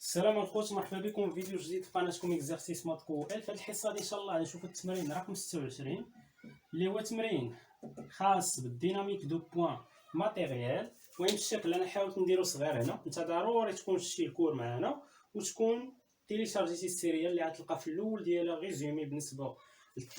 السلام الخوت، مرحبا بكم في فيديو جديد في قناتكم اكزرسيس مات قوة. في هذه الحصه ان شاء الله غنشوفوا التمرين رقم 26 اللي هو تمرين خاص بالديناميك دو بوين ماتيريال. المهم الشكل انا حاولت نديرو صغير هنا، انت ضروري تكون شتي الكور معنا وتكون تيليشارجيتي السيريال اللي غتلقى في الاول ديالها ريزومي بالنسبه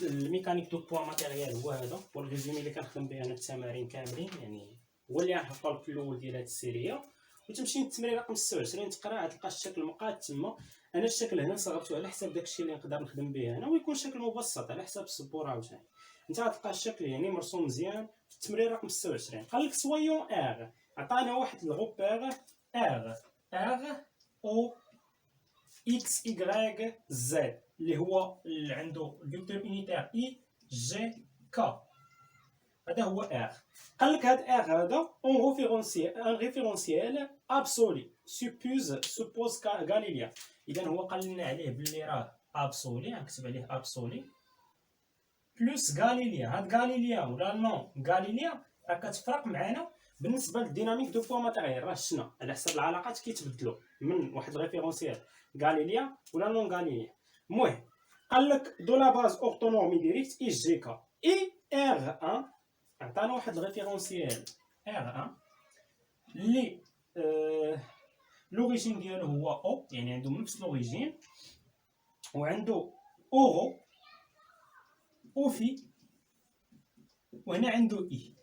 للميكانيك دو بوين ماتيريال. هو هذا هو الريزومي اللي كنخدم به انا التمارين كاملين، يعني هو اللي غنحطو لك في الاول ديال هاد السيريه. وتمشي للتمرين رقم 26 تقرا غتلقى الشكل مقاد تما. انا الشكل هنا صغرته على حساب داكشي اللي نقدر نخدم به انا، ويكون شكل مبسط على حساب السبوره عاوتاني. انت غتلقى الشكل يعني مرسوم مزيان في التمرين رقم 26. قال لك سويون ار، عطانا واحد الغوبير ار او اكس ايغريك زد اللي هو اللي عنده الفيكتور يونيتير اي جي كا. هذا هو ار. قال لك هاد ار هذا ان ريفيرونسيال ابسولي سوبوز غاليليا. اذا هو قال لنا عليه باللي راه ابسولي، غنكتب عليه ابسولي بلس غاليليا. هاد غاليليا ولا نون غاليليا راه كتفرق معنا بالنسبه للديناميك دو بوا ماتيريال. راه شفنا على حسب العلاقات كيتبدلوا من واحد الريفيرونسيال غاليليا ولا نون غاليليا. المهم قال لك دو لا باز اورتونومي ديريكت اي جي كا اي ار 1. عطانا واحد الريفيرونسيال ار 1 اللي لوريجين ديالو هو او، يعني عندهم نفس لوريجين، وعنده اورو او في، وهنا عنده اي.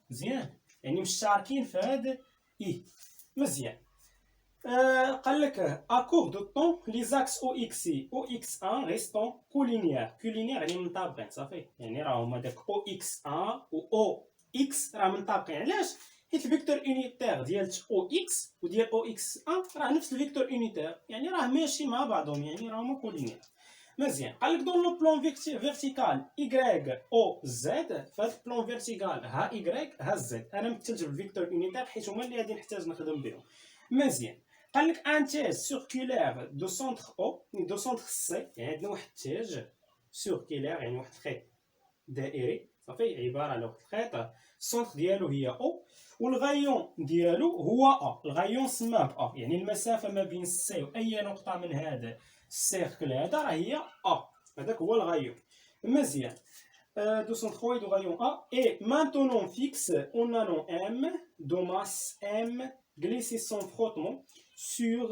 مزيان، يعني مشتركين في هاد اي. مزيان. قال لك اكور دو طون لي زاكس او اكس اي او اكس 1 ريستون كولينيير. كولينيير يعني منطابقين صافي، يعني راه هما داك او اكس 1 و او اكس راه منطابقين. علاش؟ حيت الفيكتور يونيتير ديال او اكس وديال او اكس 1 راه نفس الفيكتور يونيتير، يعني راه ماشي مع بعضهم، يعني راهما كولينيير. مزيان. قال لك دون لو بلون فيرتيكال Y او زد، فهاد البلون فيرتيكال ها Y ها زد انا مثلت بالفيكتور يونيتير حيت هما اللي غادي نحتاج نخدم بهم. مزيان. قال لك ان تيج سيركولير دو سونتر او دو سونتر سي، يعني عندنا واحد التيج سيركولير يعني واحد الخيط دائري صافي، عباره على واحد الخيط السونتر ديالو هي او والغايون ديالو هو ا. الغايون سماه ب ا، يعني المسافه ما بين سي واي نقطه من هذا السيركل هذا راه هي ا. هذاك هو الغايون. مزيان. 203 دو غايون A et maintenant fixe un anneau M de masse M glissé sans frottement sur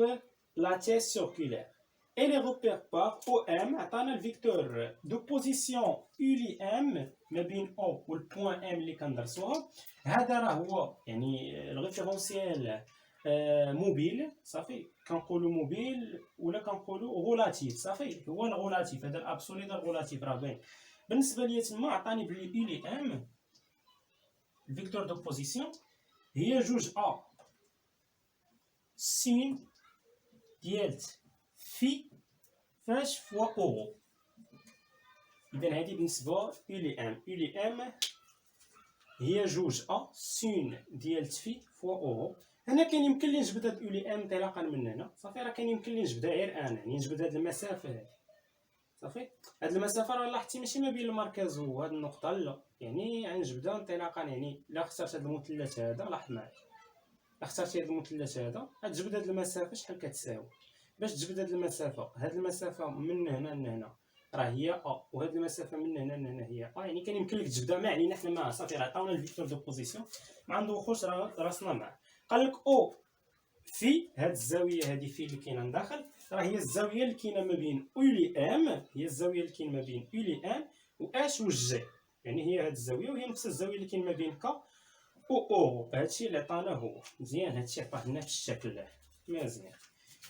la thèse circulaire. Et les repères par OM عطانا الفيكتور دو بوزيسيون يولي M ما بين O والبوان M اللي كندرسوها. هذا راه هو يعني الريفيرونسيال موبيل صافي، كنقولوا موبيل ولا كنقولوا غولاتيف صافي. هو الغولاتيف، هذا الابسولي هذا الغولاتيف راه باين بالنسبه ليا. تما عطاني بلي يولي ام الفيكتور دو بوزيسيون هي جوج ا سين ديالت في فاش فوا اورو. اذا هذه بالنسبه يولي ام هي جوج ا سين ديالت في فوا اورو. هنا كان يمكن لي نجبد هاد يولي ام انطلاقا من هنا صافي، راه كان يمكن لي نجبدها غير انا، يعني نجبد هاد المسافه هادي صافي. هاد المسافه راه لاحظتي ماشي ما بين المركز وهاد النقطه، لا، يعني غنجبدها انطلاقا. يعني الا اخترت هاد المثلث هذا، لاحظ معايا، اخترتي هاد المثلث هذا غتجبد هاد المسافه شحال كتساوي. باش تجبد هاد المسافه من هنا لهنا راه هي ا، وهاد المسافه من هنا لهنا هي ا، يعني كان يمكن لك تجبدها. ما علينا حنا معاها صافي، راه عطاونا الفيكتور دو بوزيسيون ما ندوخوش راسنا معاه. قال لك او في هاد الزاويه هادي في اللي كاينه لداخل راه هي الزاويه اللي كاينه ما بين يولي ام، هي الزاويه اللي كاينه ما بين يولي ام و اش و جي، يعني هي هاد الزاويه وهي نفس الزاويه اللي كاينه ما بين كا و او. هادشي اللي عطانا هو. مزيان، هادشي عطاه لنا في الشكل. مزيان.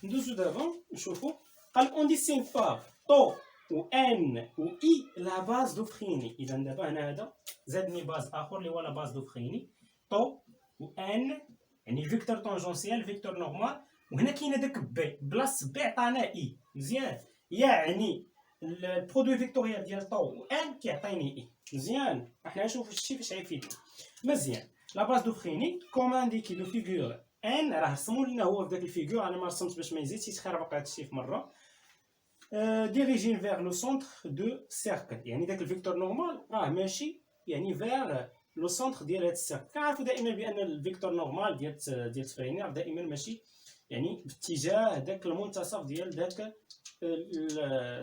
ندوزو دابا نشوفو. قال اون ديسين با طو و ان و اي لا باز دو فريني. اذا دابا هنا هذا زادني باز اخر اللي هو لا باز دو فريني. طو و ان يعني فيكتور طونجونسيال فيكتور نورمال، وهنا كاين داك بي بلاص بي عطانا اي. مزيان، يعني البرودوي فيكتوريال ديال طو و ان كيعطيني اي. مزيان، حنا نشوفو هادشي فاش غيفيدنا. مزيان. لا باز دو فريني كوم انديكي دو فيغور ان، راه رسموا لنا هو في داك الفيغور، انا ما رسمتش باش ما يزيدش يتخربق هادشي في مره. ديريجين فيغ لو سونتر دو سيركل، يعني داك الفيكتور نورمال راه ماشي يعني فيغ لو سونتر ديال هاد السيركل. كنعرفوا دائما بان الفيكتور نورمال ديال فريني راه دائما ماشي يعني باتجاه داك المنتصف ديال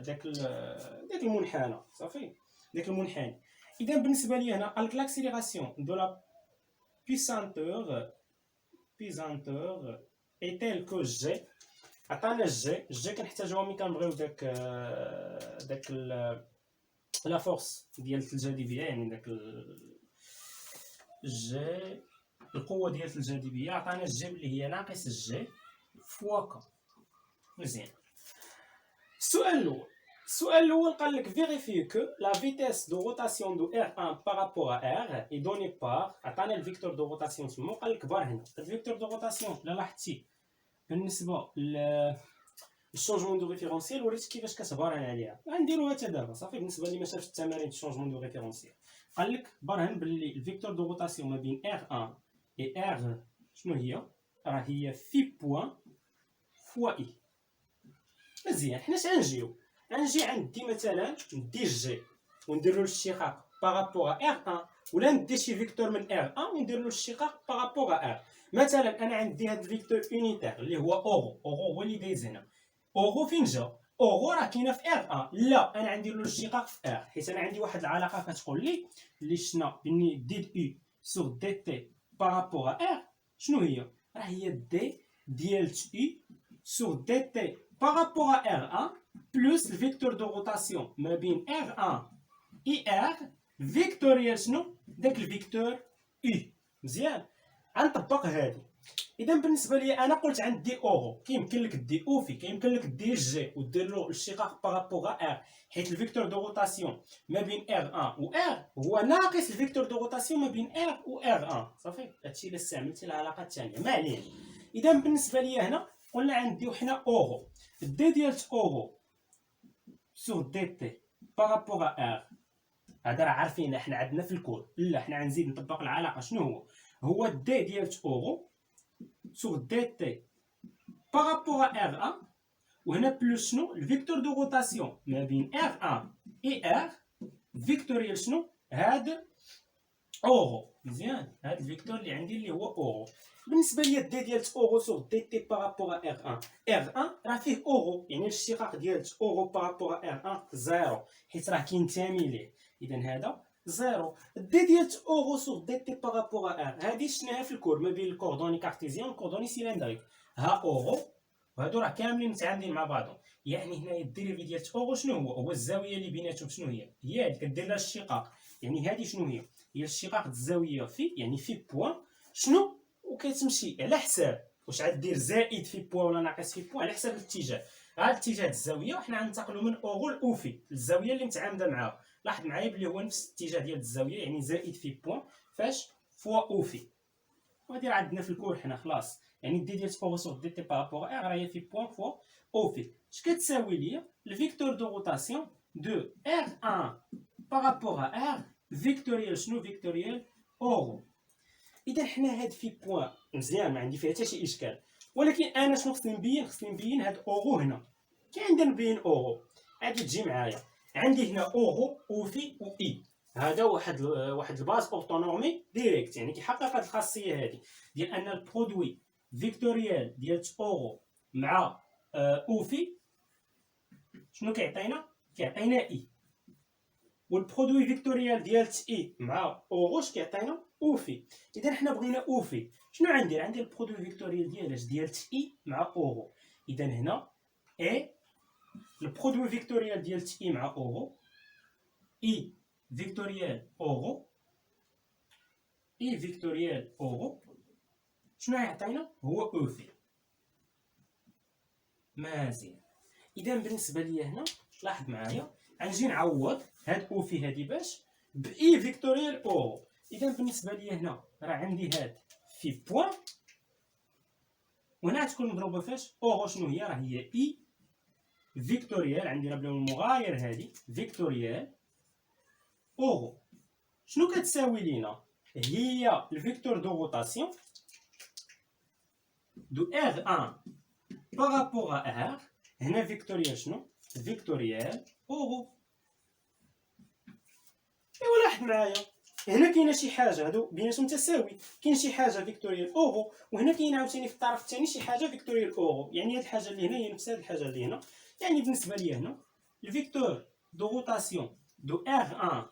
داك المنحنى صافي، داك المنحنى. اذا بالنسبه لي هنا l'accélération de la pesanteur est telle que G. عطانا جي كنحتاجوها ملي كنبغيو داك لا فورس ديال الجاذبيه، يعني داك جي القوه ديال الجاذبيه. عطانا جي اللي هي ناقص جي فوا ك. مزيان. السؤال الاول قال لك vérifie que la vitesse de rotation de R1 par rapport à R est donnée par. عطانا الفيكتور دو روتاسيون تما، قال لك بار هنا الفيكتور دو روتاسيون الا لاحظتي بالنسبه الشونجمون دو ريفيرونسيال وريت كيفاش كتبارن عليها. غنديروها حتى دابا صافي. بالنسبه اللي ما شافش التمارين الشونجمون دو ريفيرونسيال، قال لك برهن باللي الفيكتور دو روتاسيون ما بين R1 و R شنو هي؟ راه هي في بوان فوا اي. مزيان. حنا اش غنجيو؟ غنجي عندي مثلا ندي جي وندير له الاشتقاق بارابور R1، ولا ندي شي فيكتور من R1 وندير له الاشتقاق بارابور R. مثلا انا عندي هاد الفيكتور يونيتير اللي هو اورو هو اللي دايز هنا. اورو فين جا؟ اورو راه كاينه في R1. لا، انا غندير له الاشتقاق في R، حيت انا عندي واحد العلاقه كتقول لي اللي شنا بني دي يو سور دي تي بارابور R شنو هي؟ راه هي دي ديال يو سور دي تي بارابور R1 بلس الفيكتور دو روتاسيون ما بين R1 اي R فيكتوريال شنو؟ داك الفيكتور يو. مزيان. غنطبق هادي. اذا بالنسبه لي انا قلت عندي اورو، كيمكن لك دي او في، كيمكن لك دير جي ودير له الاشتقاق بارابور ار، حيت الفيكتور دو روتاسيون ما بين ار1 و ار هو ناقص الفيكتور دو روتاسيون ما بين ار و ار1. صافي، هادشي الا استعملتي العلاقه الثانيه ما علينا. اذا بالنسبه لي هنا قلنا عندي حنا اورو، دي ديال اورو سور دي تي بارابور ار. هذا راه عارفين حنا عندنا في الكود. لا، حنا غنزيد نطبق العلاقه. شنو هو دي ديال اورو sur dt par rapport à R1 وهنا بلس شنو الفيكتور دو روتاسيون ما بين R1 et R فيكتوريال شنو هذا اورو. مزيان. هذا الفيكتور اللي عندي اللي هو اورو. بالنسبه ليا دي ديال اورو سور دي تي بارابور R1 R1 راه فيه اورو، يعني الاشتقاق ديال اورو بارابور R1 زيرو، حيت راه كينتمي ليه. اذا هذا زيرو. دي ديال اورو سور دي تي بارابور ار هادي شناها في الكور ما بين الكوردوني كارتيزيان والكوردوني سيلندريك. ها اورو وهادو راه كاملين متعامدين مع بعضهم. يعني هنايا الديريفي ديال اورو شنو هو الزاويه اللي بيناتهم. شنو هي هادي كدير لها الاشتقاق. يعني هادي شنو هي الاشتقاق الزاويه في، يعني في بوان شنو، وكتمشي على حساب واش غدير زائد في بوان ولا ناقص في بوان على حساب الاتجاه. هاد اتجاه الزاويه وحنا غننتقلوا من اورو لاوفي الزاويه اللي متعامده معاها. لاحظ معايا بلي هو نفس الاتجاه ديال الزاويه، يعني زائد في بوان فاش فوا اوفي. وهادي راه عندنا في الكور حنا خلاص. يعني دي ديال اورو سور دي تي بارابور ار راه هي في بوان فوا اوفي. اش كتساوي ليا الفيكتور دو روتاسيون دو R1 بارابور ار فيكتوريال شنو فيكتوريال اورو. اذا حنا هاد في بوان مزيان ما عندي فيها حتى شي اشكال، ولكن انا شنو خصني نبين؟ خصني نبين هاد اورو هنا. كي عندنا نبين اورو غادي تجي معايا عندي هنا اورو اوفي و اي. هذا واحد الباز اورتونورمي ديريكت، يعني كيحقق هاد الخاصيه هادي ديال ان البرودوي فيكتوريال ديال اورو مع اوفي شنو كيعطينا اي، والبرودوي فيكتوريال ديال اي مع اوروش كيعطينا اوفي. اذا حنا بغينا اوفي شنو غندير؟ عندي البرودوي فيكتوريال ديال اي مع اورو. اذا هنا اي البرودوي فيكتوريال ديال اي مع اورو اي فيكتوريال اورو اي فيكتوريال اورو شنو يعطينا؟ هو اوفي. مزيان. اذا بالنسبه ليا هنا لاحظ معايا غنجي نعوض هاد اوفي هادي باش باي فيكتوريال اورو. اذا بالنسبه ليا هنا راه عندي هاد في بوان وهنا تكون مضروبه فاش اورو شنو هي؟ راه هي اي فيكتوريال، عندي راه بلا المغاير هادي فيكتوريال اورو. شنو كتساوي لينا؟ هي الفيكتور دو روتاسيون دو R1 بارابور ا R. هنا فيكتوريال شنو؟ فيكتوريال اورو. ايوا لاحظ معايا هنا كاينه شي حاجه هادو بيناتهم تساوي، كاين شي حاجه فيكتوريال اوغو، وهنا كاين عاوتاني في الطرف الثاني شي حاجه فيكتوريال اوغو. يعني هاد الحاجه اللي هنا هي نفس هاد الحاجه اللي هنا. يعني بالنسبه ليا هنا الفيكتور دو روتاسيون دو R1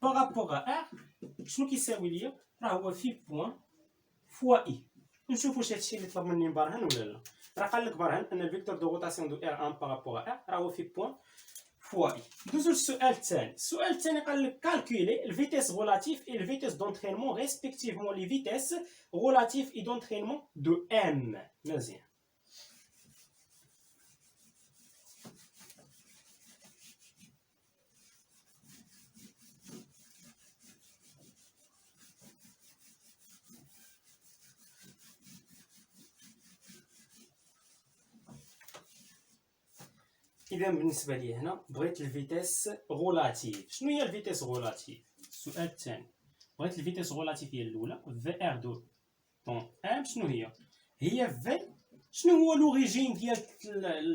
بارابور ا R شنو كيساوي ليا؟ راه هو في بوان فوا اي. نشوفوا واش هادشي اللي طلب مني نبرهن ولا لا. راه قال لك برهن ان الفيكتور دو روتاسيون دو R1 بارابور ا R راه هو في بوان فوا اي. ندوزو للسؤال الثاني. السؤال الثاني قال لك كالكولي الفيتيس غولاتيف اي الفيتيس دونترينمون ريسبكتيفمون لي فيتيس غولاتيف اي دونترينمون دو ام. مزيان. اذا بالنسبه لي هنا بغيت الفيتيس غولاتيف. شنو هي الفيتيس غولاتيف؟ السؤال الثاني بغيت الفيتيس غولاتيف هي الاولى في ار دو طون ام. شنو هي؟ هي في شنو هو لوريجين ديال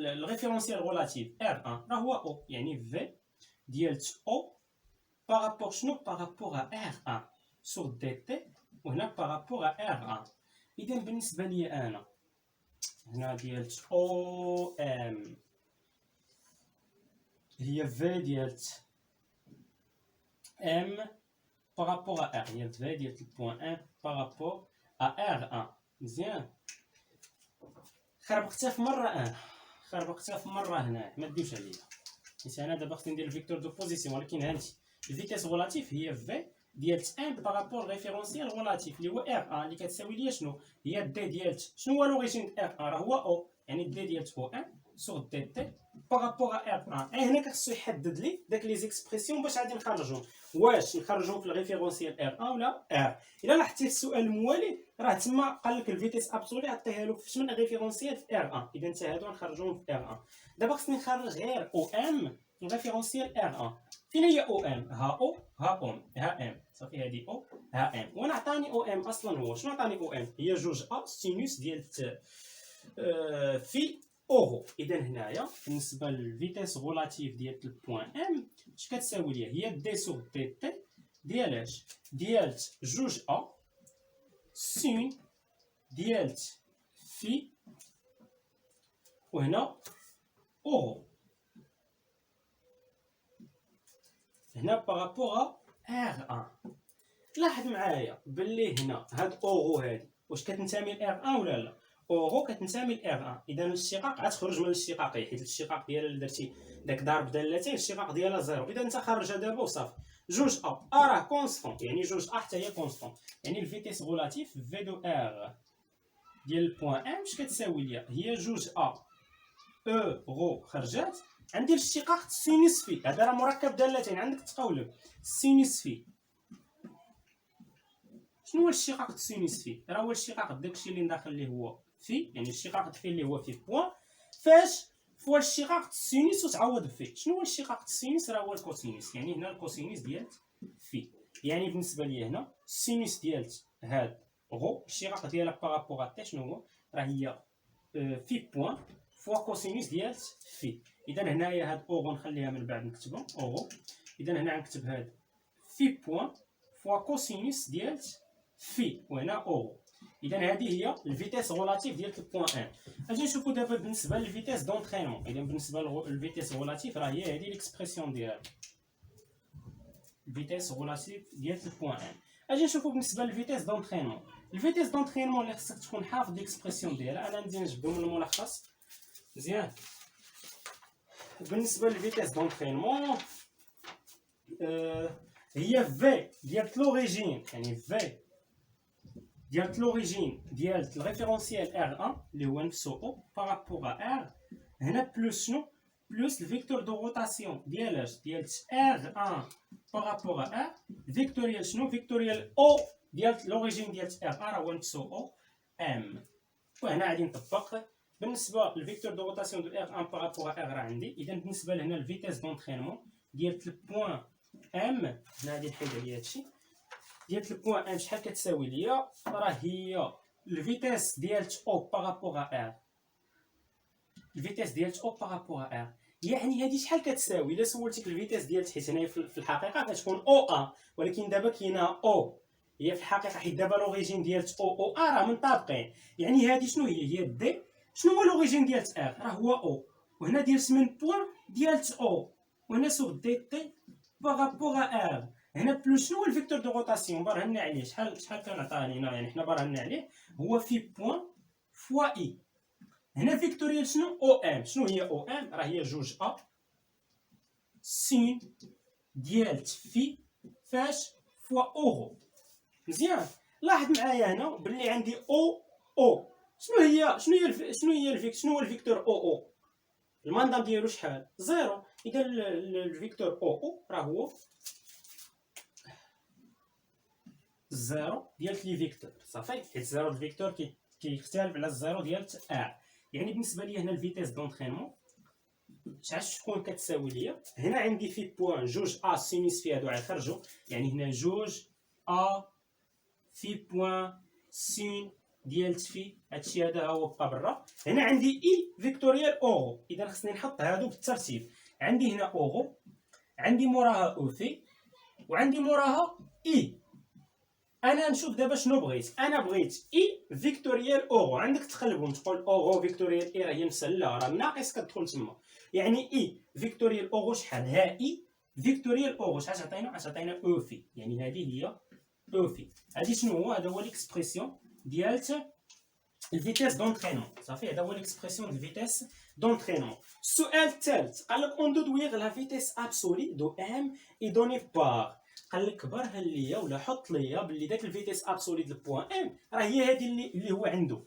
الريفيرونسيال غولاتيف ار 1 راه هو او. يعني في ديال او بارابور شنو؟ بارابور ا ار 1 سور دي تي، وهنا بارابور ا ار 1. اذا بالنسبه لي انا هنا ديال او ام هي في ديال ام بارابور ا ار، هي في ديال البوان 1 بارابور ا ار 1. مزيان. خربقتها في مره انا، خربقتها في مره هنا، ما ديوش عليا حيت انا دابا خصني ندير الفيكتور دو بوزيسيون. ولكن هانتي الفيتيس غولاتيف هي في ديال ام بارابور ريفيرونسيال غولاتيف اللي هو ار 1 اللي كتساوي ليا شنو؟ هي دي ديال شنو هو لوريجين ار 1 راه هو او. يعني دي ديال او 1 سور دي تي بارابور ار 1. هنا كخصو يحدد لي داك لي زيكسبرسيون باش غادي نخرجهم، واش نخرجهم في الريفيرونسيال ار 1 ولا ار. الا لاحظتي في السؤال الموالي راه تما قال لك الفيتيس ابسولي عطيها له في من ريفيرونسيال في ار 1. اذا حتى هادو غنخرجوهم في ار 1. دابا خصني نخرج غير او ام ريفيرونسيال ار 1. فين هي او ام؟ ها او ها ام ها ام صافي. هادي او ها ام. وانا عطاني او ام اصلا هو شنو عطاني او ام؟ هي جوج ا سينوس ديال في اورو. اذا هنايا بالنسبه للفيتيس غولاتيف ديال البوان ام اش كتساوي ليا؟ هي دي سور دي تي ديال اش؟ ديال جوج ا سين ديال في وهنا اورو. هنا بارابور ار 1. لاحظ معايا باللي هنا هاد اورو هادي واش كتنتمي لار 1 ولا لا؟ اورو كتنتمي لار 1. اذا الاشتقاق غتخرج من الاشتقاقي حيت الاشتقاق ديالها اللي درتي داك ضرب دالتين الاشتقاق ديالها زيرو. اذا انت خرجها دابا وصافي. جوج ا راه كونستون، يعني جوج ا حتى هي كونستون. يعني الفيتيس غولاتيف في دو ار ديال البوان ام اش كتساوي ليا؟ هي جوج ا اورو خرجات. عندي الاشتقاق سينوس في، هذا راه مركب دالتين عندك تقولب. سينوس في شنو هو الاشتقاق سينوس في؟ راه هو الاشتقاق داكشي اللي داخل اللي هو في، يعني الاشتقاق في اللي هو في بوان فاش فوا الاشتقاق السينوس وتعوض في. شنو هو الاشتقاق السينوس؟ راه هو الكوسينوس. يعني هنا الكوسينوس ديال في. يعني بالنسبه لي هنا السينوس ديال هاد غو الاشتقاق ديالها بارابور تي شنو هو؟ راه هي في بوان فوا كوسينوس ديال في. اذا هنايا هاد اورو نخليها من بعد نكتبهم اورو. اذا هنا غنكتب هاد في بوان فوا كوسينوس ديال في وهنا اورو. اذا هذه هي الفيتيس غولاتيف ديال البوان 1. اجي نشوفوا دابا بالنسبه للفيتيس دونترينمون. اذا بالنسبه للفيتيس غولاتيف راه هي هذه ليكسبرسيون ديال الفيتيس غولاتيف ديال البوان 1. اجي نشوفوا بالنسبه للفيتيس دونترينمون. الفيتيس دونترينمون اللي خصك تكون حافظ ليكسبرسيون ديالها. انا ندير نجبدو من الملخص مزيان. بالنسبه للفيتيس دونترينمون هي في ديال لوريجين، يعني في ديال لوريجين ديال الريفيرونسيال ار 1 اللي هو نفسو او بارابور ار. هنا بلوس شنو؟ بلوس الفيكتور دو روتاسيون ديال اش؟ ديال ار 1 بارابور ار. فيكتوريال شنو؟ فيكتوريال او ديال لوريجين ديال ار 1 راه هو نفسو او ام. وهنا غادي نطبق بالنسبه للفيكتور دو روتاسيون دو ار 1 بارابور ار راه عندي. اذا بالنسبه لهنا الفيتيس دونترينمون ديال البوان ام هنا غادي نحيد عليا هادشي ديال البوان ام شحال كتساوي ليا؟ راه هي الفيتيس ديال او بارابور ار. الفيتيس ديال او بارابور ار يعني هذه شحال كتساوي؟ الا سولتك الفيتيس ديال حيت هنايا في الحقيقه كتكون او ا، ولكن دابا كاينه او، هي في الحقيقه حيت دابا لوريجين ديال او ا راه منطابقين. يعني هذه شنو هي دي. شنو هو لوريجين ديال ار؟ راه هو او، وهنا ديال من بوين ديال او، وهنا سوغ دي تي بارابور ار. هنا بلوس شنو هو الفيكتور دو روتاسيون؟ برهنا عليه. شحال كنعطاه لينا؟ يعني حنا برهنا عليه هو في بوين فوا اي. هنا فيكتوريال شنو؟ او ام. شنو هي او ام؟ راه هي جوج ا سين ديال في فاش فوا اورو. مزيان. لاحظ معايا هنا باللي عندي او. شنو هو الفيكتور او؟ المندام ديالو شحال؟ زيرو. اذا الفيكتور او راه هو الزيرو ديال لي فيكتور. صافي، حيت الزيرو الفيكتور كيختلف على الزيرو ديال ار. يعني بالنسبه لي هنا الفيتيس دونطرينمون شكون كتساوي ليا؟ هنا عندي في بوان جوج ا سينيس في هادو غيخرجوا، يعني هنا جوج ا في بوان سين ديال تفي. هادشي هذا هو بقى برا. هنا عندي اي فيكتوريال اورو، اذا خصني نحط هادو بالترتيب. عندي هنا اورو، عندي موراها او في، وعندي موراها اي. انا نشوف دابا شنو بغيت. انا بغيت اي فيكتوريال اورو. عندك تقلبهم تقول اورو فيكتوريال اي راه هي نفسها، لا راه ناقص كتدخل تما. يعني اي فيكتوريال اورو شحال؟ ها اي فيكتوريال اورو شحال تعطينا؟ تعطينا او في، يعني هذه هي او في. هذه شنو هو؟ هذا هو ليكسبرسيون ديال الفيتيس دونطرينمون. صافي، هذا هو ليكسبرسيون ديال الفيتيس دونطرينمون. السؤال الثالث قال لك اون دودويغ لا فيتيس ابسولي دو ام اي دوني بار. قال لك برهن ليا ولا حط ليا باللي داك الفيتيس ابسولي ديال البوان ام راه هي هذه اللي هو عنده.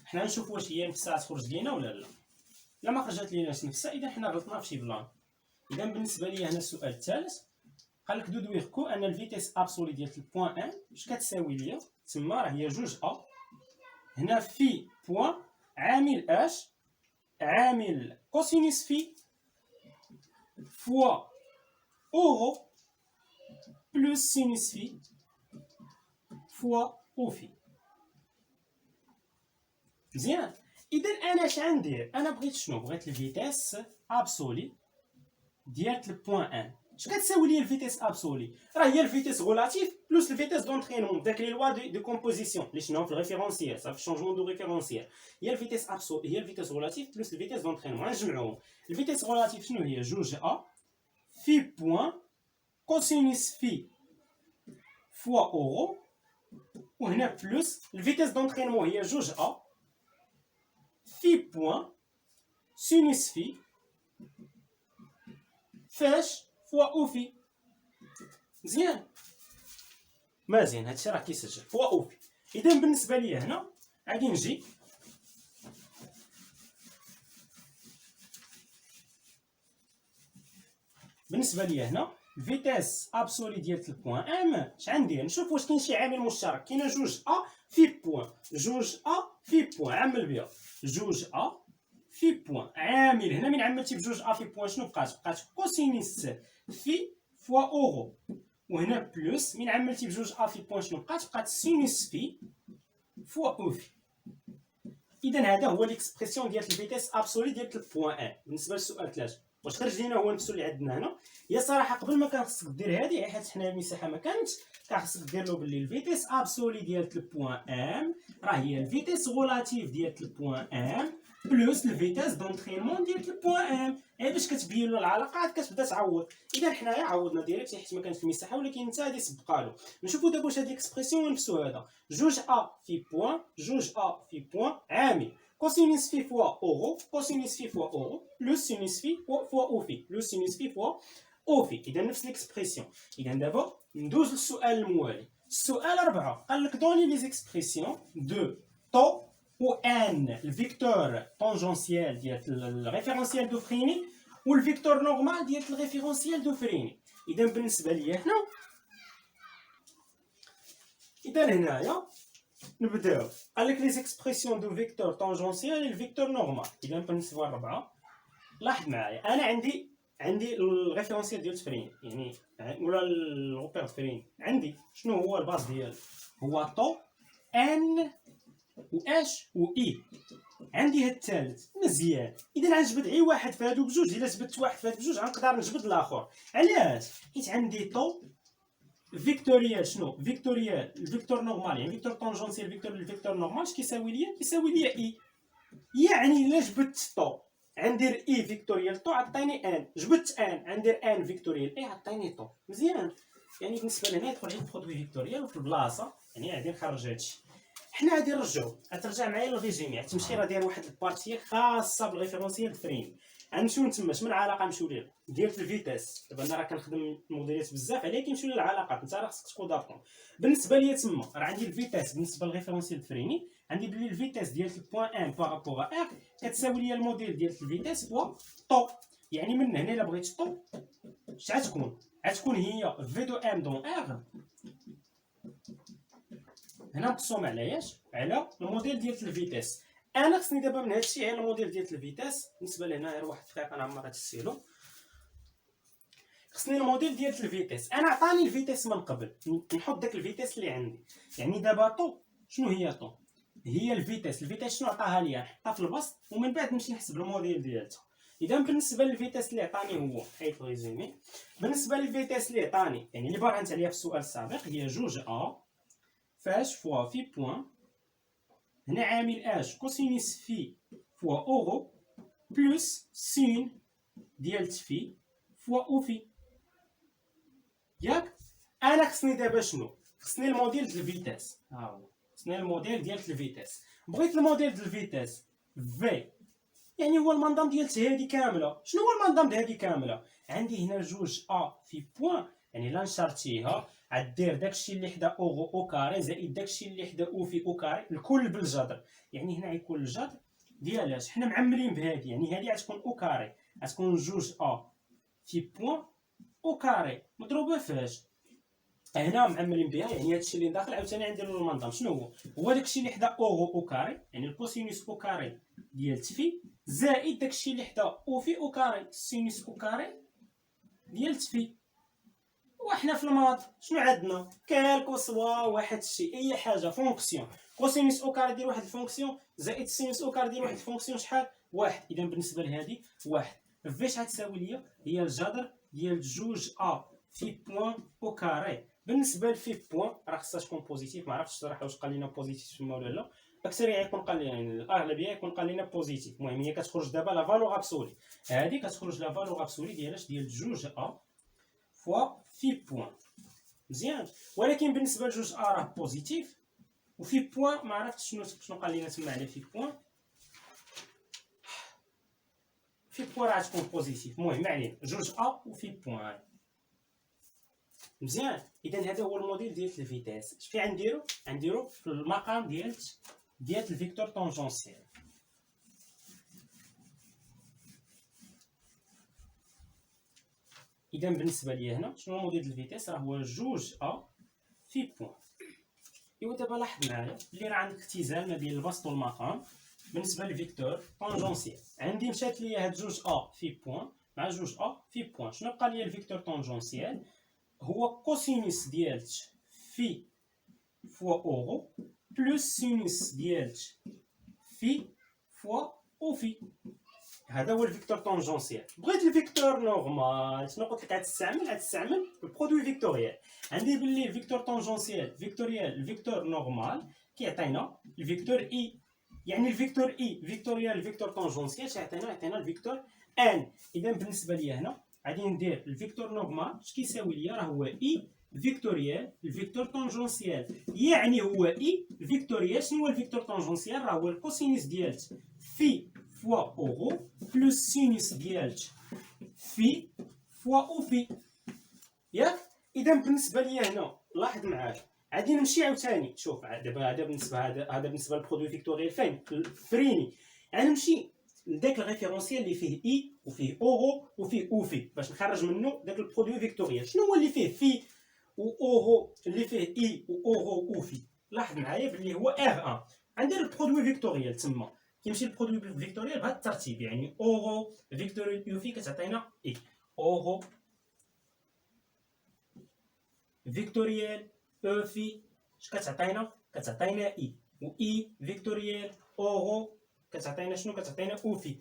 حنا نشوف واش هي نفسها تخرج لينا ولا لا. لا ما خرجت ليناش نفسها، اذا حنا غلطنا في شي بلان. اذا بالنسبه لي هنا السؤال الثالث قال لك دودويغ كو ان الفيتيس ابسولي ديال البوان ام اش كتساوي ليا؟ تما راه هي جوج ا هنا في بوان عامل اش؟ عامل كوسينيس في فوا اورو بلوس سينيس في فوا او في. مزيان. اذا انا اش غندير؟ انا بغيت شنو؟ بغيت الفيتيس ابسولي ديال البوان ان. اش كتساوي لي الفيتيس ابسولي؟ راه هي الفيتيس غولاتيف بلوس الفيتيس دونطرينمون داك لي لوا دو كومبوزيسيون اللي شناهم في الريفيرونسيال. صافي، شونجمون دو ريفيرونسيال. هي الفيتيس ابسولي، هي الفيتيس غولاتيف بلوس الفيتيس دونطرينمون. غنجمعوهم. الفيتيس غولاتيف شنو هي؟ جوج ا في بوان كوسينيس في فوا اورو، وهنا بلوس الفيتيس دونطرينمون هي جوج ا في بوان سينيس في فاش فوا او في. مزيان. مزيان، هادشي راه كيسجل فوا او في. اذا بالنسبه لي هنا غادي نجي بالنسبه لي هنا الفيتيس ابسولي ديال البوان ام اش غندير؟ نشوف واش كاين شي عامل مشترك. كاينه جوج ا في بوان، جوج ا في بوان، عمل بها جوج ا في بوان. عامل هنا من عملتي بجوج ا في بوان شنو بقات كوسينيس في فوا اورو، وهنا بلوس من عملتي بجوج ا في بوان شنو بقات سينيس في فوا او في. اذا هذا هو ليكسبرسيون ديال الفيتيس ابسولي ديال البوان ان. بالنسبه للسؤال 3 واش خرج لينا هو نفسه اللي عندنا هنا. هي صراحه قبل ما كان خصك دير هذه، حيت حنا المساحه ما كانتش، كان خصك دير له باللي الفيتيس ابسولي ديال البوان ام راه هي الفيتيس غولاتيف ديال البوان ام بلوس الفيتيس دونطرينمون ديال البوان ام. باش كتبين له العلاقات كتبدا تعوض. اذا حنايا عوضنا ديريكت حيت ما كانش المساحه، ولكن انت غادي تسبقها له. نشوفوا دابا واش هاد الاكسبرسيون نفسو هذا جوج ا في بوان جوج ا في بوان عامل كوسينيس في فوا اورو كوسينيس في فوا اورو بلوس سينيس في فوا او في بلوس سينيس في فوا او في. اذا نفس ليكسبرسيون. اذا دابا ندوز للسؤال الموالي. السؤال 4 قال لك دوني لي زيكسبرسيون دو طو و ان الفيكتور طونجونسيال ديال الريفيرونسيال دو فريني والفيكتور نورمال ديال الريفيرونسيال دو فريني. اذا بالنسبه لي هنا، اذا هنايا نبداو. قال لك لي زيكسبرسيون دو فيكتور طونجونسيال و الفيكتور نورمال. اذا بالنسبه للربعه لاحظ معايا، انا عندي الريفيرونسيال ديال التفرين، يعني ولا الغوبير التفرين. عندي شنو هو الباز ديالو؟ هو طو ان و اش و اي. عندي هاد الثالث مزيان. اذا غنجبد غير واحد في هادو بجوج. الا جبدت واحد في هاد بجوج غنقدر نجبد الاخر. علاش؟ حيت عندي طو فيكتوريال. شنو فيكتوريال؟ الفيكتور نورمال، يعني فيكتور طونجونسيال الفيكتور نورمال اش كيساوي ليا؟ كيساوي ليا اي. يعني الا جبدت طو غندير اي فيكتوريال طو عطيني ان، جبدت ان غندير ان فيكتوريال اي عطيني طو. مزيان. يعني بالنسبه لهنا يدخل عندي برودوي فيكتوريال وفي البلاصه، يعني غادي نخرج هادشي. حنا غادي نرجعو، غترجع معايا للريجيمي، غتمشي راه داير واحد البارتيه خاصه بالريفيرونسيال فريم. غنمشيو نتما شمن العلاقه نمشيو ليها ديال الفيتاس. دابا انا راه كنخدم الموديلات بزاف عليه كيمشيو للعلاقات، انت راه خصك تكون داركم. بالنسبه ليا تما راه عندي الفيتاس بالنسبه للريفيرونسيال فريني، عندي بلي الفيتاس ديال البوان ان بارابور ا كتساوي ليا الموديل ديال الفيتاس فوا طو. يعني من هنا الا بغيت طو اش غتكون؟ غتكون هي في دو ام دون ار. هنا مقسوم على ياش؟ على الموديل ديال الفيتاس. انا خصني دابا من هادشي على الموديل ديال الفيتاس. بالنسبه لهنا غير واحد الدقيقه نعمر هاد السيلو. خصني الموديل ديال الفيتاس. انا عطاني الفيتاس من قبل، نحط داك الفيتاس اللي عندي. يعني دابا طو شنو هي طو؟ هي الفيتاس شنو عطاها ليا؟ نحطها في البسط ومن بعد نمشي نحسب الموديل ديالها. اذا بالنسبه للفيتاس اللي عطاني هو حيت ريزومي، بالنسبه للفيتاس اللي عطاني يعني اللي برهنت عليها في السؤال السابق هي جوج ا فاش فوا في بوان. هنا عامل اش كوسينيس في فوا اورو بلس سين ديال تفي فوا او في. ياك؟ انا خصني دابا شنو؟ خصني الموديل ديال الفيتاس. ها هو خصني الموديل ديال الفيتاس. بغيت الموديل ديال الفيتاس في، يعني هو المنظم ديال هادي كامله. شنو هو المنظم ديال هادي كامله؟ عندي هنا جوج ا في بوان، يعني لا نشارتيها غدير داكشي اللي حدا اورو او كاري زائد داكشي اللي حدا او في او كاري الكل بالجذر. يعني هنا غيكون الجذر ديال اش؟ حنا معملين بهادي، يعني هادي غتكون او كاري، غتكون جوج ا في بوان او كاري مضروبه فاش؟ هنا معملين بها، يعني هادشي اللي داخل عاوتاني غنديرو المنظم. شنو هو؟ هو داكشي اللي حدا اورو او كاري، يعني الكوسينوس او كاري ديال تفي زائد داكشي اللي حدا او في او كاري سينوس او كاري ديال تفي. وحنا في الماط شنو عندنا؟ كالكو سوا واحد الشيء اي حاجه فونكسيون. كوسينوس او كاري ديال واحد الفونكسيون زائد سينوس او كاري ديال واحد الفونكسيون شحال؟ واحد. اذا بالنسبه لهادي واحد. فاش غتساوي ليا؟ هي الجذر ديال جوج ا في بوان او كاري. بالنسبه لفي بوان راه خصها تكون بوزيتيف. ما عرفتش الصراحه واش قال لنا بوزيتيف تما ولا لا. اكثريه يكون قال لنا، يعني الاغلبيه يكون قال لنا بوزيتيف. المهم هي كتخرج دابا لا فالور ابسولي. هذه كتخرج لا فالور ابسولي ديالاش؟ ديال جوج ا فوا في بوان. مزيان. ولكن بالنسبه لجوج ا راه بوزيتيف وفي بوان ما عرفتش شنو قال لنا تما على في بوان. في بوان راه تكون بوزيتيف. المهم ما علينا، جوج ا وفي بوان. مزيان. اذا هذا هو الموديل ديال الفيتاس. اش في غنديرو في المقام ديال الفيكتور طونجونسيال. اذا بالنسبه لي هنا شنو الموديل ديال الفيتاس؟ راه هو جوج ا في بوان. ايوا دابا لاحظ معايا بلي راه عندك اختزال ما بين البسط والمقام بالنسبه للفيكتور طونجونسيال. عندي مشات ليا هاد جوج ا في بوان مع جوج ا في بوان. شنو بقى ليا الفيكتور طونجونسيال؟ هو كوسينوس ديال في فوا اورو بلس سينوس ديال في فوا او في. هذا هو الفيكتور طونجونسيال. بغيت الفيكتور نورمال شنو قلت لك؟ غتستعمل البرودوي فيكتوريال. عندي باللي الفيكتور طونجونسيال الفيكتور نورمال كيعطينا الفيكتور اي. يعني الفيكتور اي فيكتوريال الفيكتور طونجونسيال يعطينا الفيكتور ان. اذا بالنسبه لي هنا غادي ندير الفيكتور نورمال اش كيساوي ليا؟ راه هو اي فيكتوريال الفيكتور طونجونسيال. يعني هو اي فيكتوريال. شنو هو الفيكتور طونجونسيال؟ راه هو الكوسينوس ديال في فوا اورو بلس سينوس ديال في فوا او في. ياك؟ اذا بالنسبه لي هنا لاحظ معايا غادي نمشي عاوتاني. شوف دابا هذا بالنسبه للبرودوي فيكتوريال فين؟ فريني. يعني نمشي لذاك الريفيرونسيال اللي فيه اي وفيه اورو وفيه او في باش نخرج منه داك البرودوي فيكتوريال. شنو هو اللي فيه في و اورو اللي فيه اي و اورو او في؟ لاحظ معايا بلي هو ار 1. غندير البرودوي فيكتوريال تما كيمشي البرودوي فيكتوريال بهذا الترتيب، يعني اورو فيكتوريال او في كتعطينا اي اورو فيكتوريال او في اش كتعطينا؟ كتعطينا اي و اي فيكتوريال اورو كتعطينا شنو؟ كتعطينا او في.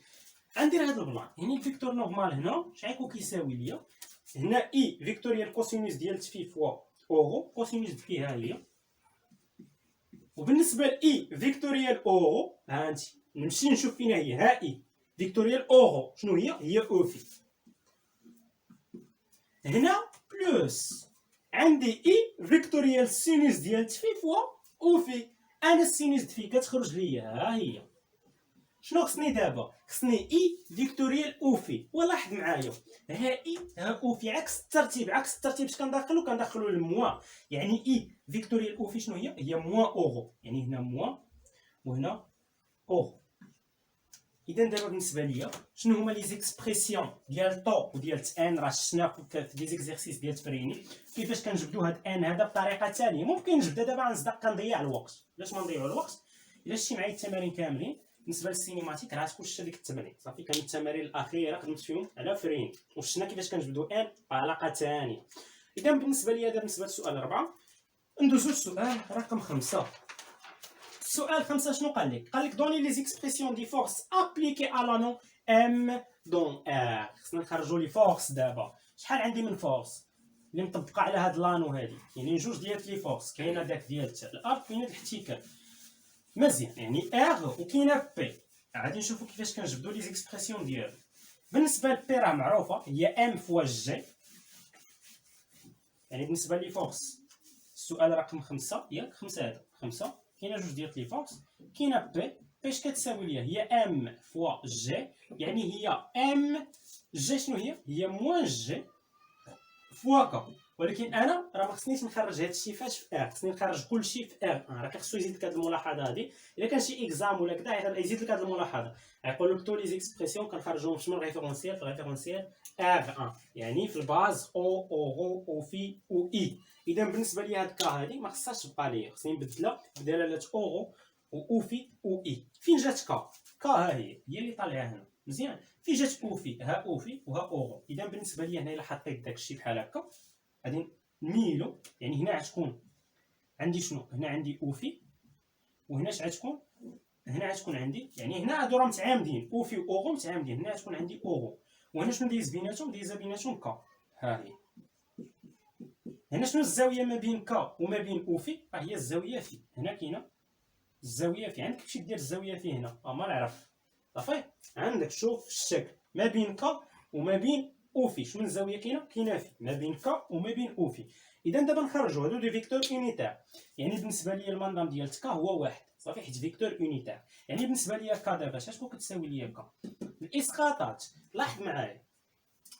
غندير هذا البلان، يعني الفيكتور نورمال هنا شحال يكون كيساوي ليا؟ هنا اي فيكتوريال كوسينوس ديال في فوا اورو، كوسينوس في ها هي. وبالنسبه لاي فيكتوريال اورو، ها انت نمشي نشوف فين هي، ها اي فيكتوريال اورو شنو هي او في. هنا بلوس عندي اي فيكتوريال سينوس ديال في فوا او في. انا السينوس في كتخرج ليا ها هي. شنو خصني دابا؟ خصني اي فيكتوريال او في. ولاحظ معايا ها اي ها او في عكس الترتيب، عكس الترتيب اش كندخلو الموا. يعني اي فيكتوريال او في شنو هي موا اورو، يعني هنا موا وهنا اورو. اذا دابا بالنسبه ليا شنو هما لي زيكسبرسيون ديال طو وديال ان؟ راه شفنا في دي زيكزيرسيس ديال التمرين كيفاش كنجبدو هاد ان هذا بطريقه ثانيه. ممكن نجبدها دابا غنصدق كنضيع الوقت. علاش ما نضيعو الوقت؟ الا شتي معايا التمارين كاملين بالنسبه للسينيماتيك راه تكون شتا ديك التمرين صافي. كان التمارين الاخيره خدمت فيهم على فرين وشفنا كيفاش كنجبدو ان بعلاقه ثانيه. اذا بالنسبه ليا دابا بالنسبه للسؤال 4 ندوزو للسؤال رقم 5. السؤال 5 شنو قال لك؟ قال لك دوني لي زيكسبرسيون دي فورس ابليكي على لانو ام دون ار. خصنا نخرجوا لي فورس دابا. شحال عندي من فورس اللي مطبقه على هاد لانو هادي؟ يعني جوج ديال لي فورس، كاينه داك ديال الار كاينه الاحتكاك. مزيان، يعني ار وكاينه بي. غادي نشوفوا كيفاش كنجبدوا لي زيكسبرسيون ديالو. بالنسبه لبي راه معروفه هي ام فوا جي. يعني بالنسبه لي فورس السؤال رقم 5 ياك 5 هذا 5 كاينه جوج ديال لي فورس. كاينه بي اش كتساوي ليا؟ هي ام فوا جي. يعني هي ام جي شنو هي موان جي فوا كا. ولكن انا راه ما خصنيش نخرج هذا الشيء فاش في ار، خصني نخرج كلشي في ار. راه خصو يزيد لك هذه الملاحظه هذه. الا كان شي اكزام ولا كذا يزيد لك هذه الملاحظه، يقول لك تو لي زيكسبرسيون كنخرجوهم من الريفيرونسيال في الريفيرونسيال ار 1، يعني في الباز او اورو او في او اي. اذا بالنسبه لي هاد كا هذه ما خصهاش تبقى ليا، خصني نبدلها بدلاله اورو و في او اي. فين جات كا ها هي اللي طالعه هنا مزيان. فين جات او في؟ ها او في وها اورو. اذا بالنسبه لي هنا الا حطيت داك الشيء بحال هكا غادي نميلو. يعني هنا غتكون عندي شنو؟ هنا عندي او في وهنا اش غتكون؟ هنا غتكون عندي، يعني هنا هادو راه متعامدين او في واورو متعامدين. هنا غتكون عندي اورو وهنا شنو دايز بيناتهم؟ دايزه بيناتهم كا. ها هي هنا شنو الزاويه ما بين كا وما بين او في؟ ها هي الزاويه في. هنا كاينه الزاويه في. عندك كيفاش دير الزاويه في هنا؟ ما نعرف صافي. عندك شوف الشكل ما بين كا وما بين او في شنو الزاويه كاينه في ما بين كا وما بين او في. اذا دابا نخرجوا هادو دي فيكتور يونيتير. يعني بالنسبه ليا المنظم ديال كا هو واحد صافي حيت فيكتور يونيتير. يعني بالنسبه ليا كا دابا شنو كتساوي ليا كا؟ الاسقاطات. لاحظ معايا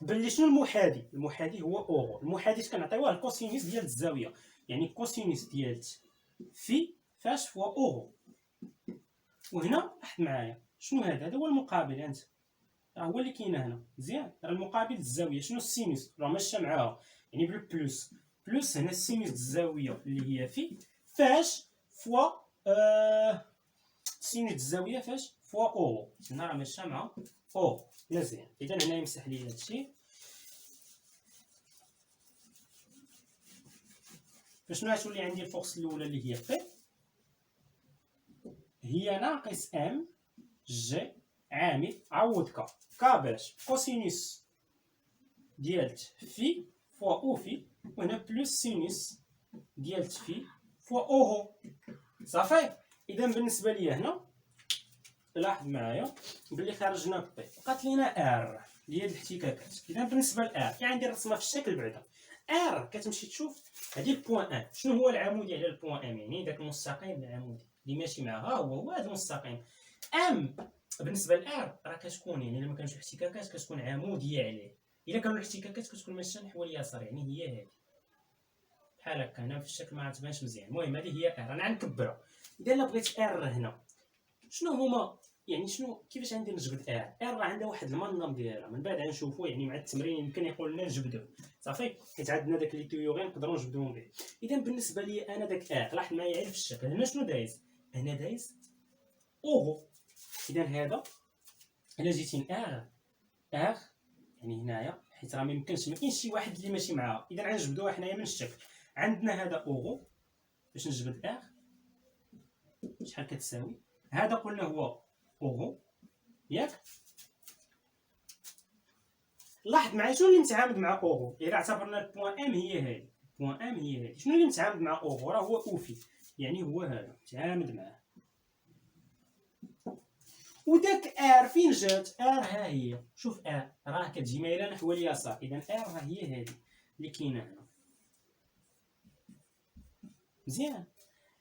باللي شنو المحاذي؟ المحاذي هو اورو. المحاذي كنعطيوه الكوسينوس ديال الزاويه، يعني كوسينوس ديال في فاش فوا اورو. وهنا لاحظ معايا شنو هذا هو المقابل. انت راه هو اللي كاين هنا مزيان. راه المقابل الزاويه شنو؟ السينوس راه ماشيه معاها، يعني بالبلوس بلوس هنا السينوس الزاويه اللي هي في فاش فوا سينوس الزاويه فاش فوا اورو. هنا راه ماشيه مع اورو مزيان. اذا هنا يمسح لي هادشي. فشنو غتولي عندي الفورس الاولى اللي هي بي هي ناقص ام جي عامل عوض كا باش كوسينوس ديال في فوا او في وهنا بلوس سينوس ديال في فوا اورو صافي. اذا بالنسبه لي هنا لاحظ معايا بلي خرجنا بي بقات لينا ار اللي هي الاحتكاكات. اذا بالنسبه لار كاين عندي الرسمه في الشكل بعدا. ار كتمشي تشوف هذه البوان ان. شنو هو العمودي على البوان ام؟ يعني داك المستقيم العمودي اللي ماشي معها هو هذا المستقيم. ام بالنسبه لار راه كتكون، يعني الا ما كانش احتكاكات كتكون عموديه عليه. الا كانوا الاحتكاكات كتكون ماشيه نحو اليسار، يعني هي هذه بحال هكا. هنا في الشكل ما تبانش مزيان. المهم هذه هي ار. انا غنكبرها. اذا الا بغيت ار هنا شنو هما، يعني شنو كيفاش غندير نجبد ار؟ ار راه عندها واحد المنظم ديالها من بعد غنشوفوا، يعني مع التمرين يمكن يقول لنا نجبدوه صافي حيت عندنا داك لي تيوري نقدروا نجبدوهم به. اذا بالنسبه لي انا داك ار لاحظ معايا في الشكل هنا شنو دايز؟ هنا دايز اورو. اذا هذا الا جيتي ار يعني هنايا حيت راه ما يمكنش ما كاينش شي واحد اللي ماشي معاها. اذا غنجبدوها حنايا من الشكل. عندنا هذا اورو باش نجبد ار شحال كتساوي؟ هذا قلنا هو اوغو، ياك؟ لاحظ معايا شنو اللي متعامد مع اوغو. الا اعتبرنا البوان ام هي هادي، البوان ام هي هادي، شنو اللي متعامد مع اوغو؟ راه هو اوفي، يعني هو هذا متعامد معاه. وداك ار فين جات؟ ار ها هي، شوف ار راه كتجي مايله نحو اليسار، اذا ار ها هي هادي اللي كاينه هنا. مزيان.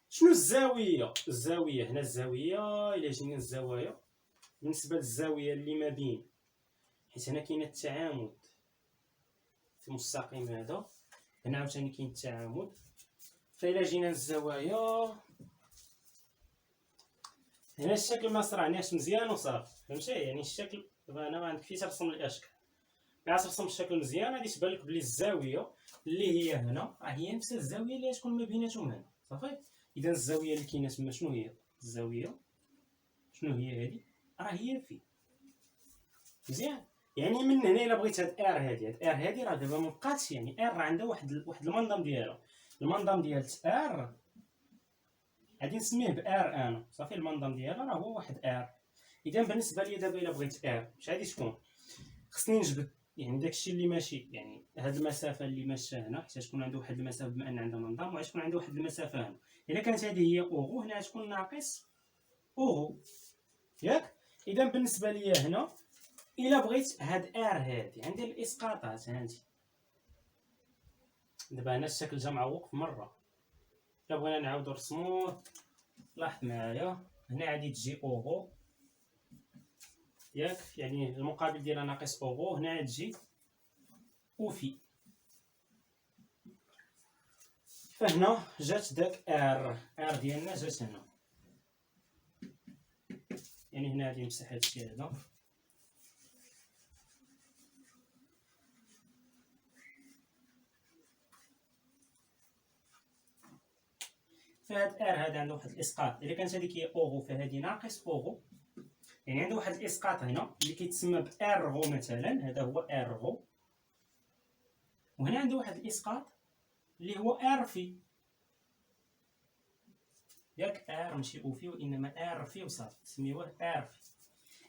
شنو الزاويه؟ الزاويه هنا، الزاويه الا جينا الزوايا بالنسبه للزاويه اللي ما بين، حيت هنا كاين التعامد في المستقيم هذا، هنا عاوتاني كاين التعامد، فإلا جينا للزوايا هنا الشكل ما صرعناش مزيان وصافي، فهمتي؟ يعني الشكل دابا انا ما عندكفيش نرسم الاشكال، ملي ترسم الشكل مزيان غادي تبان لك بلي الزاويه اللي هي هنا راه هي نفس الزاويه اللي تكون ما بيناتهم هنا، صافي. اذا الزاويه اللي كاينه تما شنو هي؟ الزاويه شنو هي هذه؟ راه هي في، مزيان. يعني من هنا الا بغيت هاد ار هادي، هاد ار هادي راه دابا مبقاتش، يعني ار راه عندها واحد المنظم ديالها، المنظم ديال ار غادي نسميه بار انا، صافي. المنظم ديالها راه هو واحد ار. اذا بالنسبه لي دابا الا بغيت ار اش غادي تكون؟ خصني نجبد يعني داكشي اللي ماشي، يعني هاد المسافه اللي ماشيه هنا حتى تكون عنده واحد المسافه بما ان عندها منظم، وغادي تكون عنده واحد المسافه هنا. الا كانت هذه هي اوغو، هنا غتكون ناقص اوغو، ياك؟ اذا بالنسبه لي هنا الا بغيت هاد ار هادي عندي الاسقاطات هانتي، دابا هنا الشكل جا معوق في مره، الا بغينا نعاودو نرسموه لاحظ معايا، هنا غادي تجي اوغو، ياك؟ يعني المقابل ديالها ناقص اوغو، هنا غتجي اوفي، فهنا جات داك ار ديالنا جات هنا، يعني هنا غادي نمسح هادشي هذا، فهاد ار هذا عنده واحد الاسقاط، الا كانت هذيك هي اوغو فهادي ناقص اوغو، يعني عنده واحد الاسقاط هنا اللي كيتسمى بار غو مثلا، هذا هو ار غو، وهنا عنده واحد الاسقاط اللي هو ار في، ياك؟ ار ماشي او في وانما ار في وصافي، نسميوه ار في.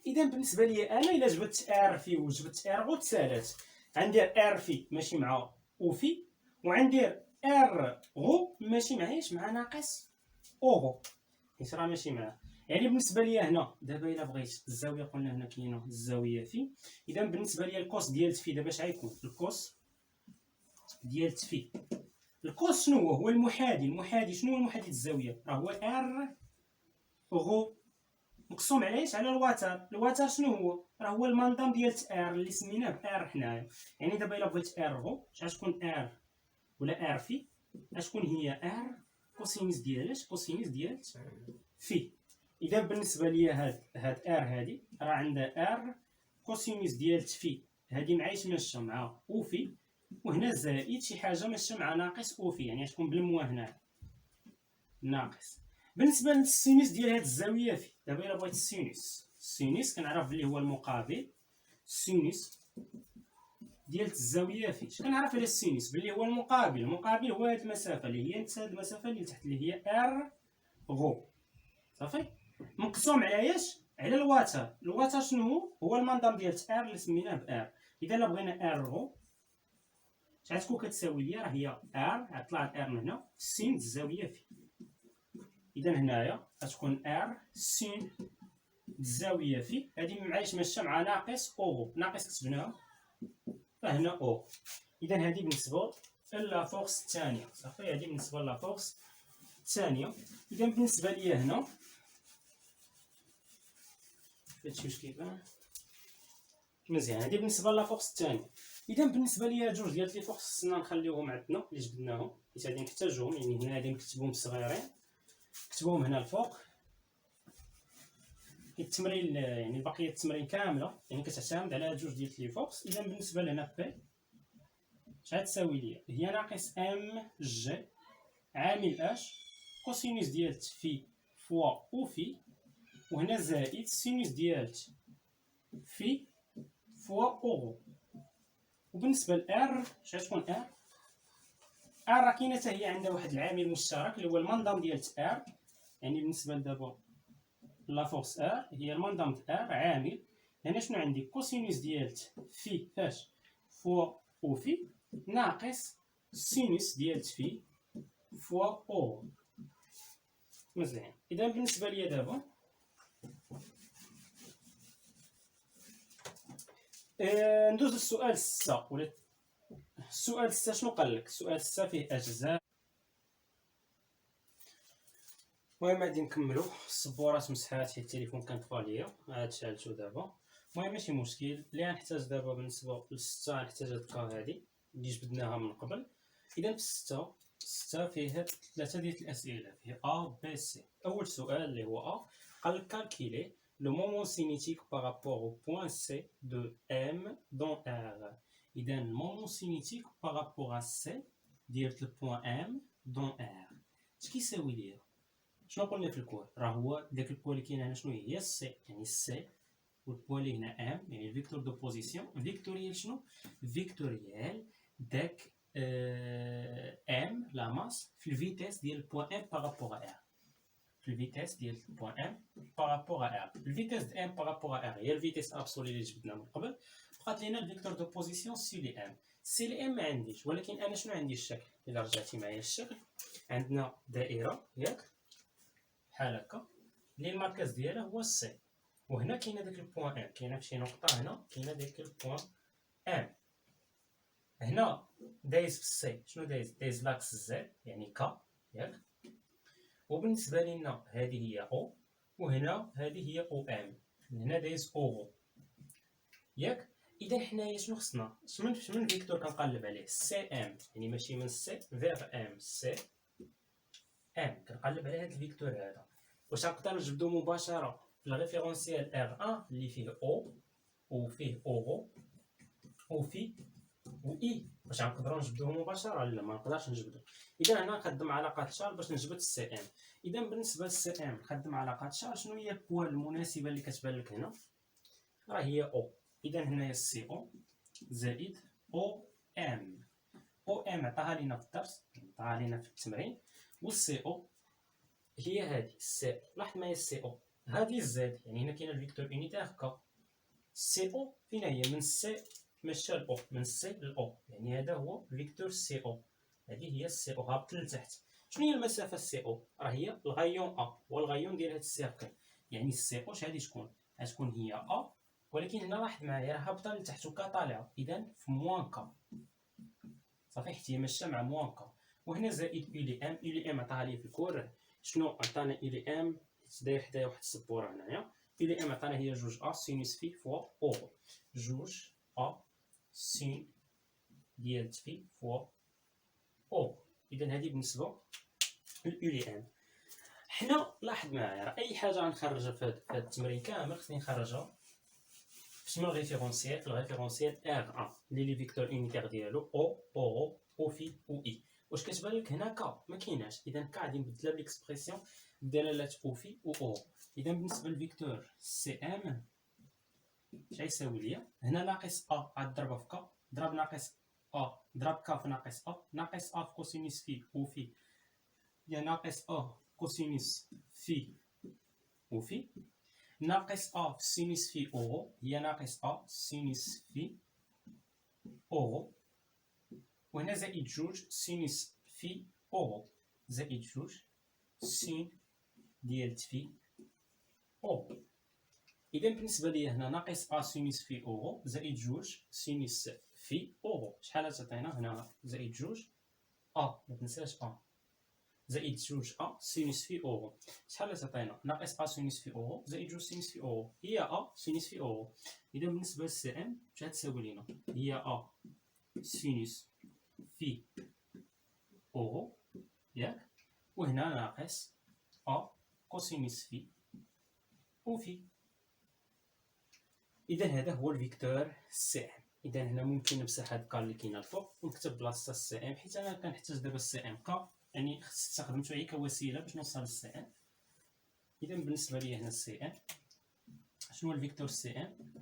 اذا بالنسبه لي انا الا جبت ار في وجبت ار غو تسالات، غندير ار في ماشي مع او في، وغندير ار غو ماشي معاياش مع ناقص اوغو، حيت راه ماشي معاه. يعني بالنسبه لي هنا دابا الا بغيت الزاويه، قلنا هنا كاينه الزاويه في، اذا بالنسبه لي الكوس ديال تفي دابا اش غيكون؟ الكوس ديال تفي، الكوس شنو هو؟ هو المحاذي. المحاذي شنو هو المحاذي الزاويه؟ راه هو ار غو مقسوم على ايش؟ على الوتر. الوتر شنو هو؟ راه هو المنظم ديال ار اللي سميناه بار حنايا. يعني دابا الا بغيت ار غو اش غتكون؟ ار ولا ار في غتكون هي ار كوسينيس ديال اش؟ كوسينيس ديال في. اذا بالنسبه ليا هاد ار هادي راه عندها ار كوسينيس ديال في، هادي مع ايش ماشيه؟ مع او في، وهنا زائد شي حاجه ماشيه مع ناقص او في، يعني غتكون بالموا هنا ناقص. بالنسبه للسينوس ديال هاد الزاويه في، دابا الا بغيت السينوس كنعرف بلي هو المقابل، السينوس ديال الزاويه في اش كنعرف على السينوس؟ بلي هو المقابل. المقابل هو هاد المسافه اللي هي نفس هاد المسافه اللي تحت اللي هي ار غو، صافي. مقسوم على ايش؟ على الوتر. الوتر شنو هو؟ هو المنظم ديال ار اللي سميناه بار. اذا الا بغينا ار غو اش غتكون كتساوي ليا؟ راه هي ار، غطلع ار من هنا سين الزاويه في، اذا هنايا غتكون ار سين الزاويه في، هذه معايش ماشيه مع ناقص او، ناقص كتبناها فهنا او. اذا هذه بالنسبه لا فورس الثانيه، صافي. هذه بالنسبه لا فورس الثانيه. اذا بالنسبه لي هنا هادشي واش كيبان مزيان، هذه بالنسبه لا فورس الثانيه. اذا بالنسبه لي جوج ديال لي فورس خصنا نخليوهم عندنا اللي جبدناهم، حيت غادي نحتاجوهم. يعني هنا غادي نكتبهم صغيرين، نكتبوهم هنا الفوق. التمرين يعني بقيه التمرين كامله يعني كتعتمد على جوج ديال لي فورس. اذا بالنسبه لهنا بي اش غتساوي ليا؟ هي ناقص ام جي عامل اش كوسينوس ديال في فوا او في، وهنا زائد سينوس ديال في فوا اوغو. وبالنسبه لار اش غتكون؟ ار راه كاينه حتى هي عندها واحد العامل مشترك اللي هو المنظم ديال ار. يعني بالنسبه لدابا لا فورس ار هي المندامة ار عامل. هنا شنو عندي؟ كوسينوس ديال في فاش فوا او في ناقص سينوس ديال في فوا او. مزيان. اذا بالنسبه ليا دابا ندوز للسؤال 6 ولا السؤال 6 شنو قال لك؟ السؤال 6 فيه اجزاء. المهم غادي نكملو. السبورات مسحات حيت التليفون كان طفى ليا، عاد شعلتو دابا. المهم ماشي مشكل. اللي غنحتاج دابا بالنسبه للستة غنحتاج هاد الكا هادي اللي جبدناها من قبل. اذا في الستة فيه 3 ديال الاسئله، فيه ا بي سي. اول سؤال اللي هو ا قال لك كالكيلي لو مومون سينيتيك بارابور او بوين سي دو ام دون ار. اذا المومون سينيتيك بارابور ا سي ديال البوين ام دون ار اش كيساوي ليا؟ شنو قلنا في الكور؟ راه هو داك البوان اللي كاين هنا شنو هي السي، يعني السي، والبوان اللي هنا ام يعني الفيكتور دو بوزيسيون. فيكتوريال شنو؟ فيكتوريال داك ام لا ماس في الفيتيس ديال البوان ام بارابور ا ار. في الفيتيس ديال البوان ام بارابور ا ار. الفيتيس د ام بارابور ا ار هي الفيتيس ابسولي اللي جبدنا من قبل. بقات لينا الفيكتور دو بوزيسيون سي لي ام. سي لي ام ما عنديش، ولكن انا شنو عندي الشكل؟ الا رجعتي معايا الشكل، عندنا دائره ياك بحال هكا اللي المركز ديالها هو سي، وهنا كاينه داك البوان ام، كاينه فشي نقطه هنا كاينه داك البوان ام. هنا دايز في السي شنو دايز؟ دايز لاكس زد يعني كا ياك. وبالنسبه لنا هذه هي او، وهنا هذه هي او ام، هنا دايز او ياك. اذا حنايا شنو خصنا؟ من فيكتور كنقلب عليه؟ سي ام، يعني ماشي من سي فيغ ام، سي ام كنقلب على هذا الفيكتور هذا. واش نقدر نجبدو مباشره في الريفيرونسيال ار 1 اللي فيه او وفيه او وفي و اي؟ واش نقدروا نجبدوه مباشره؟ لا ما نقدرش نجبدو. اذا هنا نخدم علاقه شار باش نجبد السي ام. اذا بالنسبه للسي ام نخدم علاقه شار. شنو هي البوان المناسبه اللي كتبان لك هنا؟ راه هي او. اذا هنايا السي او زائد او ام. او ام عطاها لينا في الدرس، عطاها لينا في التمرين. والسي او هي هذه السي. لاحظ معايا السي او هذه الزاد، يعني هنا كاين الفيكتور يونيتير هكا. السي او فين هي؟ من السي مشى لاو، من السي لاو، يعني هذا هو فيكتور سي او. هذه هي السي او هابط لتحت. شنو هي المسافه السي او؟ راه هي الغايون ا، والغايون ديال هذا السيركل. يعني السي او غادي تكون هي ا، ولكن هنا لاحظ معايا راه هابطه لتحت وكا طالعه، اذا في موان كا صافي حيت هي ماشيه مع موان كا. وهنا زائد اي لي ام. اي لي ام عطاها لي في الكور. شنو عطانا اي لي ام؟ داير حدايا واحد السبوره هنايا. اي لي ام عطانا هي جوج ا سينوس في فوا او، جوج ا سين ديال في فوا او. اذا هذه بالنسبه للاي لي ام. حنا لاحظ معايا راه اي حاجه غنخرجها في هذا التمرين كامل خصني نخرجها شنو الريفيرونسيال؟ في الريفيرونسيال ار 1 اللي لي فيكتور يونيتير ديالو او او في او اي. واش كتبان لك هنا كا؟ ما كايناش. اذا كا غادي نبدلها بالاكسبرسيون دلاله او في و او. اذا بالنسبه للفيكتور سي ام اش غيساوي ليا؟ هنا ناقص ا غضربها في كا، ضرب ناقص ا ضرب كا في ناقص ا، ناقص ا في كوسينوس في او في هي ناقص ا كوسينوس في او في، ناقص ا في سينوس في اورو هي ناقص ا سينوس في اورو. وهنا زائد جوج سينوس في اورو زائد جوج سين ديال في اورو. اذا بالنسبه لي هنا ناقص ا سينوس في اورو زائد جوج سينوس في اورو شحال تعطينا؟ هنا زائد جوج ا ما تنساش ا زائد جوج ا سينوس في اورو شحال تعطينا؟ ناقص ا سينوس في اورو زائد جوج سينوس في اورو هي ا سينوس في اورو. اذا بالنسبه للسي ام اش غتساوي لينا؟ هي ا سينوس في اورو ياك، وهنا ناقص ا كوسينوس في او في. اذا هذا هو الفيكتور سي ام. اذا هنا ممكن نمسح هاد الكا اللي كاينه الفوق ونكتب بلاصتها السي ام، حيت انا كنحتاج دابا السي ام كا، يعني استخدمته غير كوسيله باش نوصل للسي ام. اذا بالنسبه لي هنا السي ام شنو هو الفيكتور سي ام؟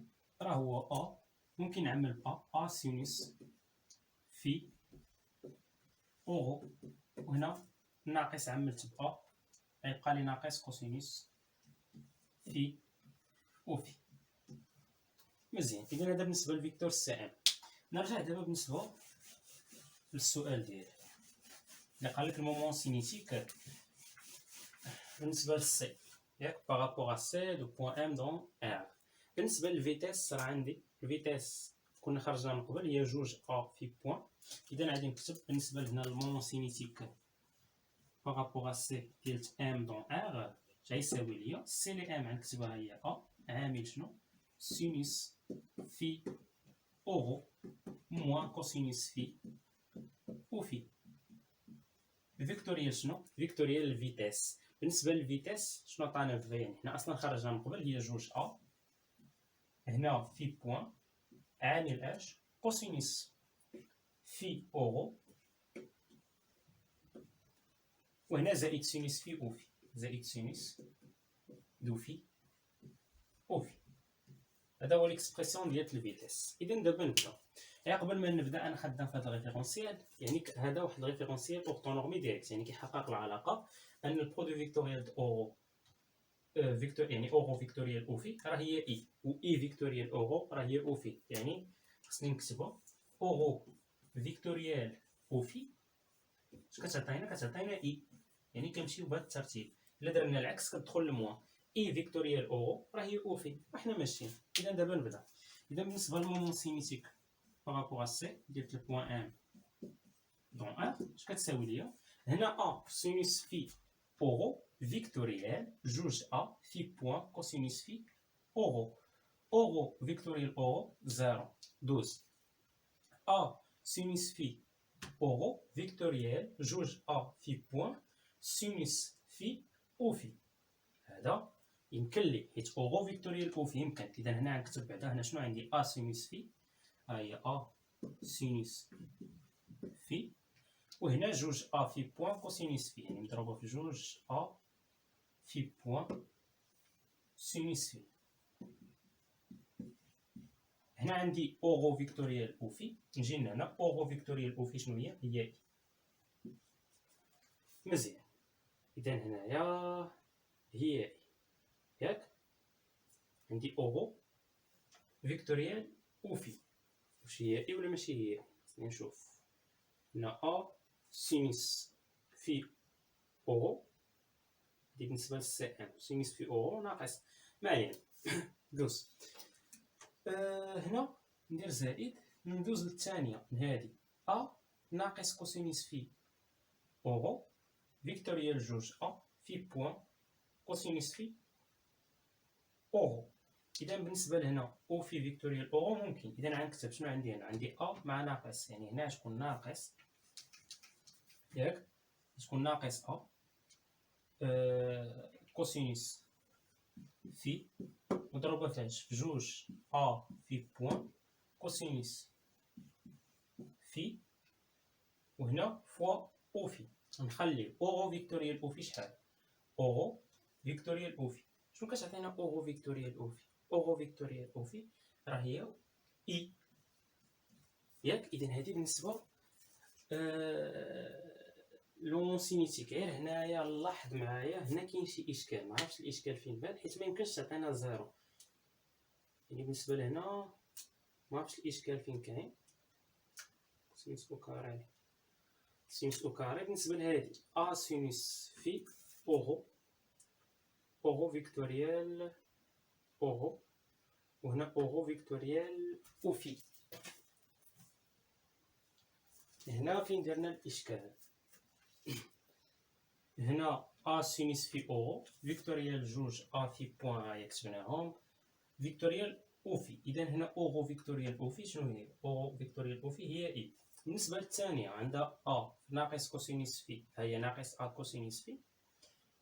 راه هو ا ممكن نعمل ا سينوس في اورو، وهنا ناقص عملت ب غيبقى لي ناقص كوسينوس في او في. مزيان. اذا هذا بالنسبه لفيكتور سي ام. نرجع دابا بالنسبه للسؤال ديالي اللي قال لك المومون سينيتيك بالنسبه للسي ياك بارابور ا سي دو بوين ام دون ار. بالنسبه للفيتيس راه عندي الفيتيس كنا خرجنا من قبل هي جوج ا في بوين. اذا غادي نكتب بالنسبه لهنا المومون سينيتيك بارابور ا سي ديال ام دون ار غيساوي ليا سي لي ام غنكتبها هي ا عامل شنو سينوس في اورو موان كوسينوس في او في. فيكتوريال شنو؟ فيكتوريال الفيتيس. بالنسبه للفيتيس شنو عطانا في يعني حنا اصلا خرجنا من قبل هي جوج ا هنا في بوين عامل اش كوسينوس في اورو وهنا زائد سينوس في او في زائد سينوس دو في او في. هذا هو ليكسبرسيون ديال الفيتيس. اذا دابا نبدا. قبل ما نبدا انا خدام في هذا الريفيرونسيال يعني هذا واحد الريفيرونسيال اورتونورمي ديريكت يعني كيحقق العلاقه ان البرودوي فيكتوريال د اورو فيكتور يعني اورو فيكتوريال او في راه هي اي و اي فيكتوريال اورو راه هي او في. يعني خصني نكتبها اورو فيكتوريال او في اش كتعطينا؟ كتعطينا اي يعني كنمشيو بهذا الترتيب. الا درنا العكس كتدخل الموا اي فيكتوريال اورو راه هي او في وحنا ماشيين. اذا دابا نبدا. اذا بالنسبه للمومون سينيتيك بارابور ا سي ديال البوين ام دون ار اش كتساوي ليا؟ هنا ا سينوس في اورو فيكتوريال جوج ا في بوين كوسينوس في اورو. اورو فيكتوريال اورو 0 12 ا سينوس في اورو فيكتوريال جوج ا في بوين سينوس في او في. هذا يمكن لي حيت اورو فيكتوريال او في يمكن. اذا هنا غنكتب بعدا هنا شنو عندي ا سينوس في ها هي ا سينوس في وهنا جوج ا في بوين كوسينوس في يعني مضروبه في جوج ا في بوين سينوس في. هنا عندي اورو فيكتوريال او في نجي لهنا اورو فيكتوريال او في شنو هي؟ هي اي. مزيان. اذا هنايا هي اي ياك عندي اورو فيكتوريال او في واش هي اي ولا ماشي هي؟ خلينا نشوف. هنا ا سينوس في اورو دي بالنسبه للسي ام سينوس في اورو ناقص ما علينا دوز. هنا ندير زائد ندوز للثانيه من هذه ا ناقص كوسينوس في اورو فيكتوريال جوج ا في بوين كوسينوس في اورو. اذا بالنسبه لهنا او في فيكتوريال اورو ممكن. اذا غنكتب شنو عندي هنا؟ عندي ا مع ناقص يعني هنا تكون ناقص ياك تكون ناقص ا كوسينوس في مضروبه في جوج ا في بوين كوسينوس في وهنا فوا او في. نخلي اورو فيكتوريال او في شحال؟ اورو فيكتوريال او في شنو كتعطينا اورو فيكتوريال او في؟ اورو فيكتوريال او في راه هي اي ياك. اذا هذه بالنسبه لو سينيتيك. غير هنايا لاحظ معايا هنا كاين شي اشكال ما عرفتش الاشكال فين بان حيت ما يمكنش تعطينا زيرو يعني بالنسبه لهنا ما عرفتش الاشكال فين كاين. سينوس او كاري سينوس او كاري بالنسبه لهادي ا سينوس في اورو اورو فيكتوريال اورو وهنا اورو فيكتوريال او في. هنا فين درنا الاشكال هنا ا سينوس في اورو فيكتوريال جوج ا في بوين هاهي كتبناهم فيكتوريال او في. اذا هنا اورو فيكتوريال او في شنو هي؟ اورو فيكتوريال او في هي اي. بالنسبه للثانيه عندها ا ناقص كوسينوس في ها هي ناقص ا كوسينوس في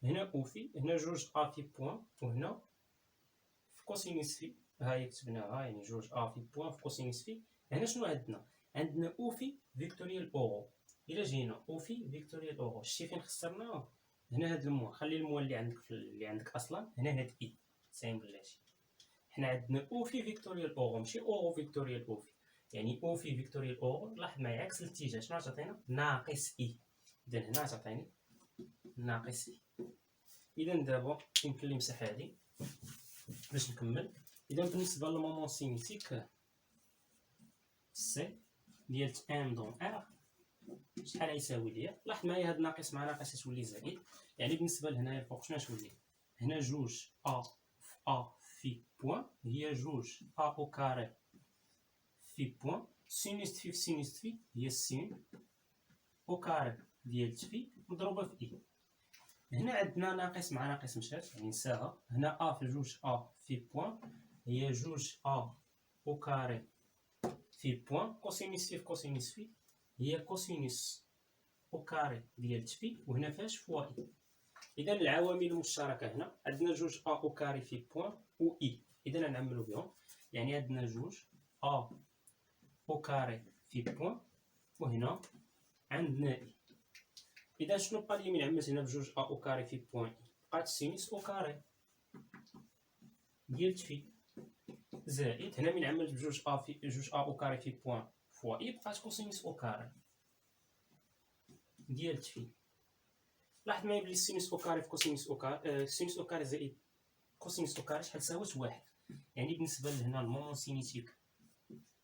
هنا او في هنا جوج ا في بوين وهنا في كوسينوس في ها هي كتبناها يعني جوج ا في بوين في كوسينوس في. هنا شنو عندنا؟ عندنا او في فيكتوريال اورو. الا جينا او في فيكتوريال اورو شتي فين خسرناه؟ هنا هاد الموا خلي الموا اللي عندك اصلا هنا هاد اي ساين بلاتي. حنا عندنا او في فيكتوريال اورو ماشي اورو فيكتوريال او في يعني او في فيكتوريال اورو. لاحظ معايا عكس الاتجاه شنو تعطينا؟ ناقص اي. اذا هنا تعطيني ناقص اي. اذا دابا يمكن لي نمسح هادي باش نكمل. اذا بالنسبه للمومون سينيتيك سي ديال ام دون ار شحال غيساوي ليا؟ لاحظ معايا هاد ناقص مع ناقص تولي زائد. يعني بالنسبه لهنايا الفوق شنو تولي؟ هنا جوج ا في ا في بوان هي جوج ا او كاري في بوان سينوس في سينوس في هي السين او كاري ديال في مضروبه في اي. هنا عندنا ناقص مع ناقص مشات يعني نساها. هنا ا في جوج ا في بوان هي جوج ا او كاري في بوان كوسينوس في كوسينوس في هي كوسينوس او كاري ديال في وهنا فاش فوا اي. اذا العوامل المشتركه هنا عندنا جوج ا او كاري في بوان و اي. اذا نعملوا بهم يعني عندنا جوج ا او كاري في بوان وهنا عندنا اي. اذا شنو بقى لي من عملت هنا بجوج ا او كاري في بوان اي؟ بقات سينوس او كاري ديال في زائد هنا من عملت بجوج ا في جوج ا او كاري في بوان فوا اي بقات كوسينوس او كاري ديال في. لاحظ معايا بلي سينوس او كاري في كوسينوس او كاري سينوس او كاري زائد كوسينوس او كاري شحال ساوات واحد. يعني بالنسبه لهنا المومون سينيتيك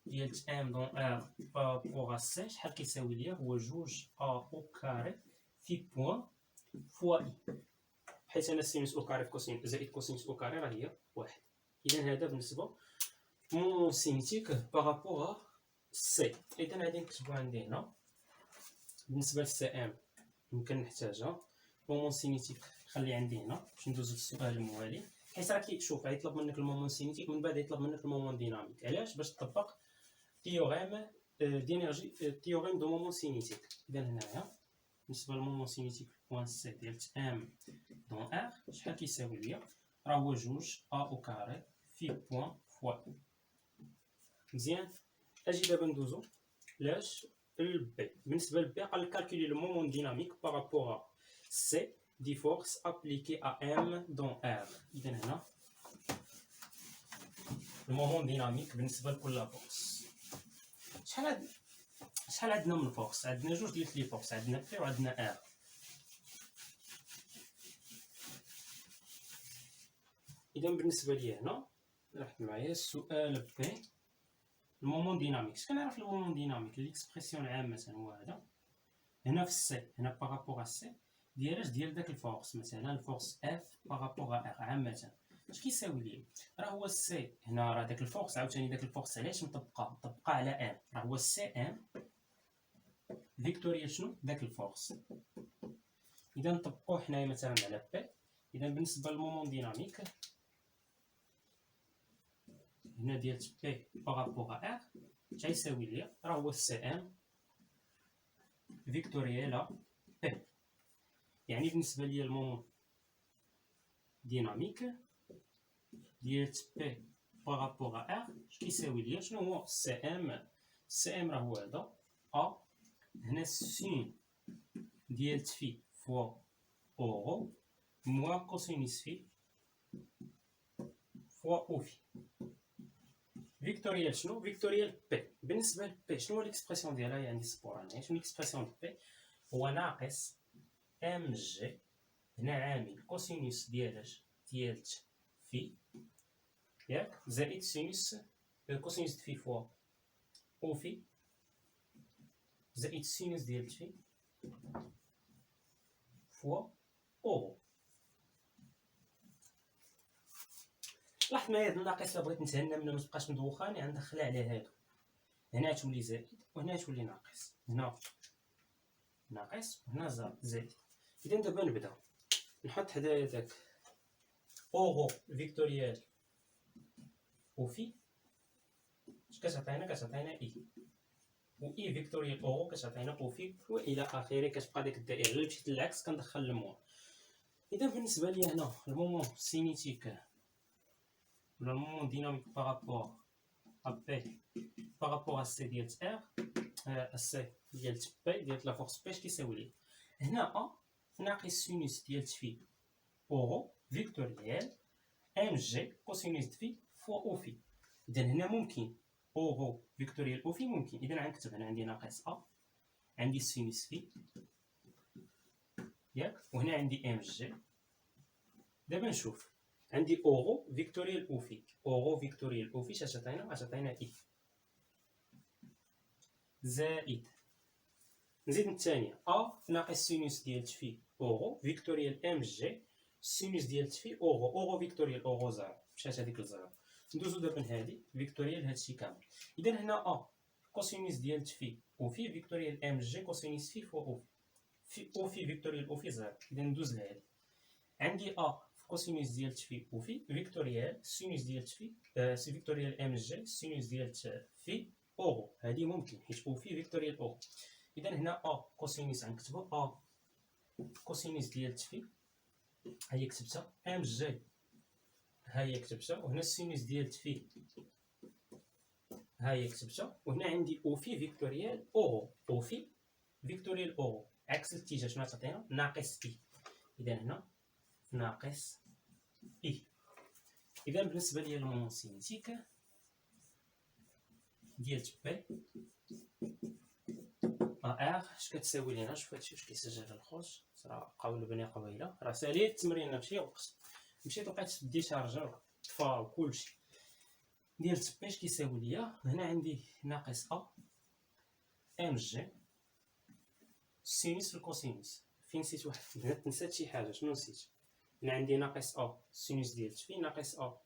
ديال ام دون ار بارابور ا سي شحال كيساوي ليا؟ هو جوج ا او كاري في بوان فوا اي، حيت انا سينوس او كاري في كوسين زائد كوسينوس او كاري راه هي واحد. اذا هذا بالنسبه مومون سينيتيك بارابور ا سي. اذا غادي نكتبو عندي هنا بالنسبه لسي ام يمكن نحتاجها مومون سينيتيك خلي عندي هنا باش ندوزو للسؤال الموالي. حيت راه كيشوف غيطلب منك المومون سينيتيك من بعد يطلب منك المومون ديناميك. علاش؟ باش تطبق تيوريم دينيرجي تيوريم دو مومون سينيتيك. اذا هنايا بالنسبه للمومون سينيتيك بوان سي ديال ام دون ار شحال كيساوي ليا؟ راه هو جوج ا او كاري في بوان فوا. مزيان. اجي دابا ندوزو لاش البي. بالنسبه للبي قال لك كالكولي لو مومون ديناميك بارابور سي دي فورس ابليكي ا ام دون ار. اذا هنا المومون ديناميك بالنسبه لكل فورس شحال عندنا من فورس؟ عندنا جوج ديال لي فورس، عندنا بي وعندنا ار. اذا بالنسبه لي هنا لاحظ معايا السؤال بي المومون ديناميك. اش كنعرف المومون ديناميك؟ ليكسبرسيون عامه هو هذا. هنا في السي هنا بارابور السي ديال اش؟ ديال داك الفورس. مثلا الفورس اف بارابور ار عامه اش كيساوي لي؟ راه هو السي هنا راه داك الفورس عاوتاني داك الفورس علاش مطبقه على ام؟ راه هو السي ام فيكتوريال شنو؟ داك الفورس. اذا نطبقوه حنايا مثلا على بي. اذا بالنسبه للمومون ديناميك هنا ديال بي بارابور ار اش غيساوي ليا؟ راه هو السي ام فيكتوريال بي. يعني بالنسبه ليا المومون ديناميك ديال بي بارابور ار اش كيساوي ليا؟ شنو هو سي ام؟ سي ام راه هو هذا ا هنا سين ديال في فوا اورو موان كوسينوس في فوا او في. فيكتوريال شنو؟ فيكتوريال بي. بالنسبه لبي شنو هو ليكسبرسيون ديالها؟ عندي السبور هنا. شنو ليكسبرسيون ديال بي؟ هو ناقص ام جي هنا عامل كوسينوس ديال اش؟ ديال في ياك زائد سينوس كوسينوس في فوا او في زائد سينوس ديال في فوا او. لاحظ معايا هاد الناقص الا بغيت نتهنى منها ما تبقاش مدوخاني غندخلها على هادو. هنا تولي زائد وهنا تولي ناقص. هنا ناقص وهنا زائد. اذا دابا نبدا نحط حدايا داك اورو فيكتوريال او في اش كتعطينا؟ كتعطينا اي و اي فيكتوريال اورو كتعطينا او في والى اخره. كتبقى ديك الدائره. الا مشيت للعكس كندخل الموان. اذا بالنسبه لي هنا المومون سينيتيك ولا المومون ديناميك بارابور ا بي بارابور ا سي ديال ار السي ديال بي ديال لا فورس بي اش كيساوي لي؟ هنا ا ناقص سينوس ديال في اورو فيكتوريال ام جي كوسينوس في فوا او في. اذا هنا ممكن اورو فيكتوريال او في ممكن. اذا غنكتب هنا عندي ناقص ا عندي سينوس في ياك وهنا عندي ام جي دابا نشوف عندي اورو فيكتوريال او في، اورو فيكتوريال او في اش عطينا اي زائد، نزيد الثانيه ا ناقص سينوس ديال تفي اورو فيكتوريال ام جي سينوس ديال تفي اورو، اورو فيكتوريال اورو زيرو، مشات هذيك لزيرو. ندوزو دابا لهادي فيكتوريال هادشي كامل. اذا هنا ا كوسينوس ديال تفي او في فيكتوريال ام جي كوسينوس في فوا او في او في فيكتوريال او في زيرو. اذا ندوز لهادي عندي ا كوسينوس ديال تفي او في فيكتوريال سينوس ديال تفي سي فيكتوريال ام جي سينوس ديال في اورو، هادي ممكن حيت او في فيكتوريال اورو. اذا هنا ا كوسينوس غنكتبو ا كوسينوس ديال تفي ها هي كتبتها، ام جي ها هي كتبتها، وهنا السينوس ديال تفي ها هي كتبتها، وهنا عندي او في فيكتوريال اورو، او في فيكتوريال اورو عكس الاتجاه شنو تعطينا ناقص اي. اذا هنا ناقص اي. اذا بالنسبه ليا المومون سينيتيك ديال بي ار اش كتساوي لينا؟ شوف هادشي واش كيسجل على الخوش، راه بقاو البنيه قبيله، راه سالي التمرين ماشي وقت، مشيت لقيت ديشارجا طفا وكلشي ديال بي اش كيساوي ليا. هنا عندي ناقص ا ام جي سينوس في الكوسينوس. فين نسيت واحد، هنا نسيت شي حاجه، شنو نسيت؟ هنا عندي ناقص ا سينوس ديال تفي ناقص ا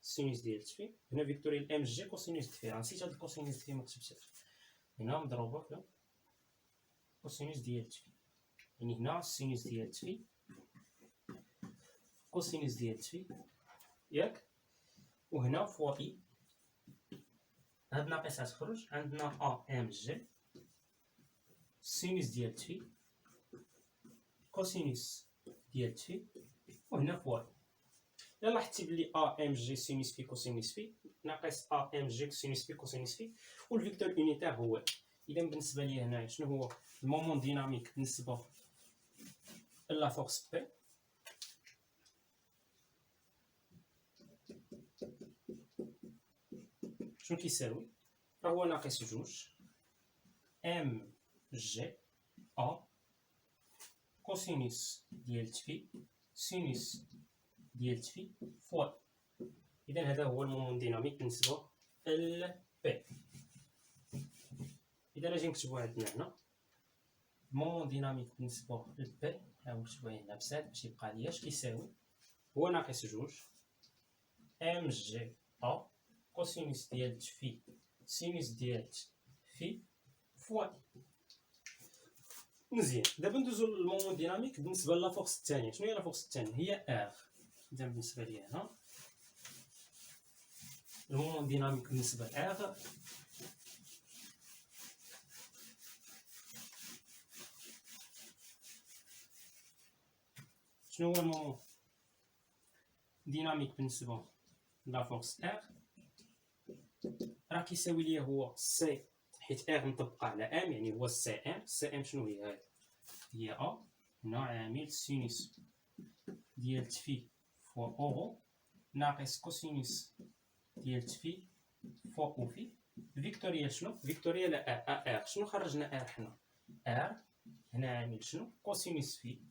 سينوس ديال تفي، هنا فيكتوريال ام جي كوسينوس تفي، راه نسيت هاد الكوسينوس تفي ما كتبتهاش، هنا مضروبه في كوسينوس ديال تفي، يعني هنا سينوس ديال تفي كوسينوس ديال تفي ياك، وهنا فوا اي، هاد ناقص غتخرج، عندنا ا ام جي سينوس ديال تفي كوسينوس ديال تفي، وهنا فوا اي. الا لاحظتي بلي ا ام جي سينوس في كوسينوس في ناقص ا ام جي سينوس في كوسينوس في، والفيكتور يونيتير هو اي. اذا بالنسبه لي هنايا شنو هو المومون ديناميك بالنسبه لا فورس بي؟ شنو كيساوي؟ راه هو ناقص جوج ام جي ا كوسينوس ديال تفي سينوس ديال تفي فوا. اذا هذا هو المومون ديناميك بالنسبه ل بي. اذا اجي نكتبو عندنا هنا المومون ديناميك بالنسبه ل بي، ها هو نكتبوه هنا بساط باش يبقى ليا اش كيساوي، هو ناقص جوج ام جي ا كوسينوس ديال تفي سينوس ديال تفي فوا. مزيان. دابا ندوزو للمومون ديناميك بالنسبه لا فورس الثانيه. شنو هي لا فورس الثانيه؟ هي ار. اذا بالنسبه لي هنا المومون ديناميك بالنسبه ل ار شنو هو المومون ديناميك بالنسبه لا فورس ار؟ راه كيساوي ليا هو سي، حيت ار مطبقه على ام يعني هو سي ام. سي ام شنو هي؟ هذه هي ا، هنا عامل سينوس ديال تفي فوا اورو ناقص كوسينوس ديال تفي فوا او في فيكتوريال شنو؟ فيكتوريال ار. شنو خرجنا ار حنا؟ ار هنا عامل شنو؟ كوسينوس في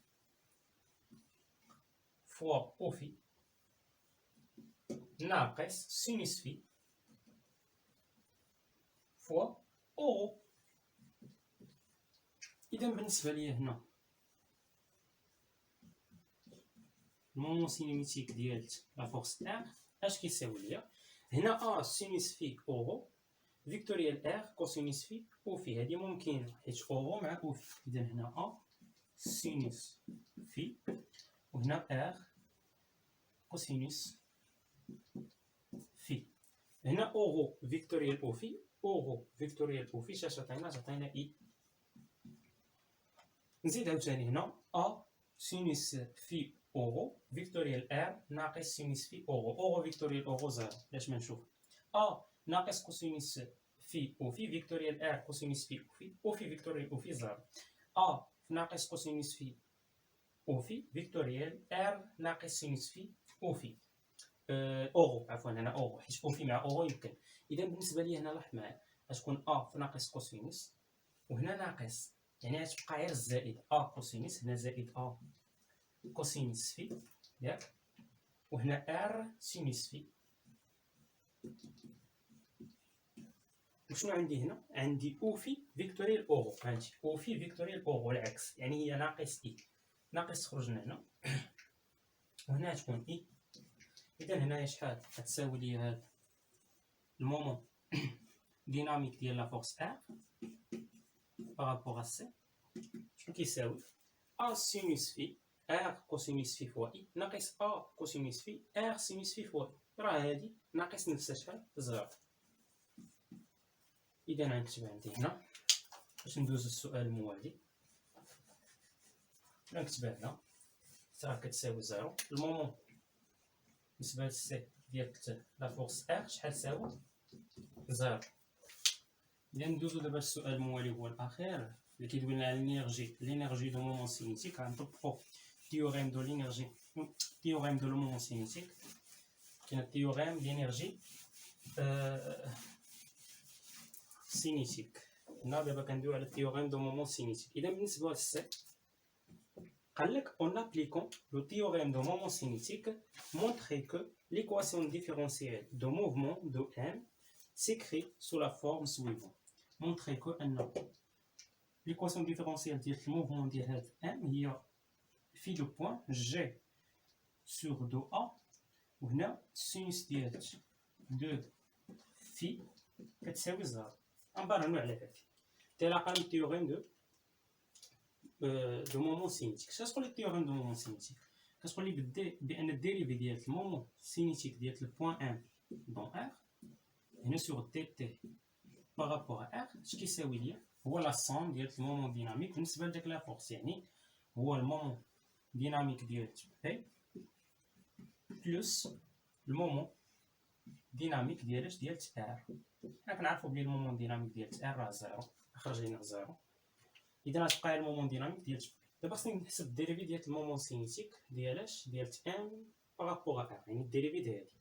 فوا او في ناقص سينوس في فوا اورو. اذا بالنسبه ليا هنا المومون سينيميتيك ديال لا فورس ار اش كيساوي ليا؟ هنا ا سينوس في اورو فيكتوريال ار كوسينوس في او في، هذه ممكنه حيت اورو مع او في. اذا هنا ا سينوس في وهنا ار كوسينوس في، هنا اورو فيكتوريال او في، اورو فيكتوريال او في شاش عطينا اي. نزيد عاوتاني هنا ا سينوس في اورو فيكتوريال ار ناقص سينوس في اورو، اورو فيكتوريال اورو زيرو. باش ما نشوف ا ناقص كوسينوس في او في فيكتوريال ار كوسينوس في او في، او في فيكتوريال او في زيرو. ا ناقص كوسينوس في او في فيكتوريال ار ناقص سينوس في او في اورو، عفوا هنا اورو حيت او في مع اورو يمكن. اذا بالنسبه لي هنا لاحظ معايا غتكون ا في ناقص كوسينوس وهنا ناقص، يعني غتبقى غير الزائد ا كوسينوس، هنا زائد ا كوسينوس في ياك، وهنا ار سينوس في. وشنو عندي هنا؟ عندي او في فيكتوريال اوغو. هانتي او في فيكتوريال اوغو العكس، يعني هي ناقص اي، ناقص خرجنا هنا وهنا تكون اي. اذا هنايا شحال غتساوي لي هاد المومون ديناميك ديال لا فورس ار بارابور ا سي، شنو كيساوي؟ ا سينوس في ار كوسينوس في فوا اي ناقص ا كوسينوس في ار سينوس في فوا اي. راه هادي ناقص نفسها شحال؟ زيرو. اذا غنكتب عندي هنا باش ندوز للسؤال الموالي، غنكتبها هنا راه كتساوي زيرو. المومون بالنسبه للسي ديال لا فورس ار شحال تساوي؟ زيرو. اذا ندوزو دابا السؤال الموالي هو الاخير اللي كيدوي لنا على لينيرجي دو مومون سينيتيك. غنطبقو تيوريم دو لينيرجي، تيوريم دو مومون سينيتيك. كاين تيوريم لينيرجي سينيتيك. هنا دابا كندويو على تيوريم دو مومون سينيتيك. اذا بالنسبه للسي قال لك en appliquant le théorème de moment cinétique, montrer que l'équation différentielle de mouvement de M s'écrit sous la forme suivante. Montrer que l'équation différentielle du mouvement de M il y a phi de point G sur 2A ou هنا sinus ديال 2 phi كتساوي 0. غنبرهنو على هادي. تلاقى التيوريم دو مومون سينيتيك. اش كتقول لي التيوريم دو مومون سينيتيك؟ كتقول لي بان الديريفي ديال المومون سينيتيك ديال البوان ام دون ار هنا سور دي تي بارابور ار اش كيساوي ليا؟ هو لا سوم ديال المومون ديناميك بالنسبه لداك لا فورس، يعني هو المومون ديناميك ديال بي بلس المومون ديناميك ديال ار. حنا كنعرفوا بلي المومون ديناميك ديال ار راه زيرو، خرج لينا زيرو. اذا غتبقى المومون ديناميك ديال بي. دابا خصني نحسب الديريفي ديال المومون سينيتيك ديال ام بارابور ا ار، يعني الديريفي ديال هادي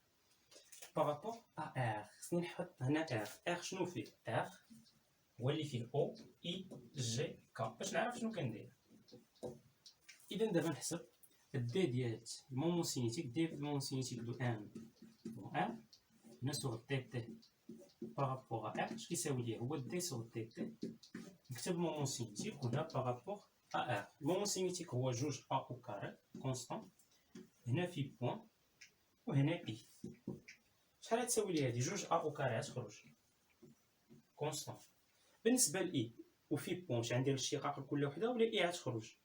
بارابور ا ار. خصني نحط هنا ار شنو فيه؟ ار هو اللي فيه او اي جي كا باش نعرف شنو كندير. اذا دابا نحسب الدي ديال المومون سينيتيك، دي المومون سينيتيك دو ام دون ار هنا سوغ دي تي بارابور ا ار اش كيساوي ليه؟ هو دي سوغ دي تي. نكتب المومون سينيتيك هنا بارابور ا ار. المومون سينيتيك هو جوج ا او كاري كونستون، هنا في بوان وهنا اي. شحال غتساوي لي هادي؟ جوج ا او كاري غتخرج كونستون. بالنسبه لاي وفي بوان واش غندير الاشتقاق لكل وحده ولا اي غتخرج؟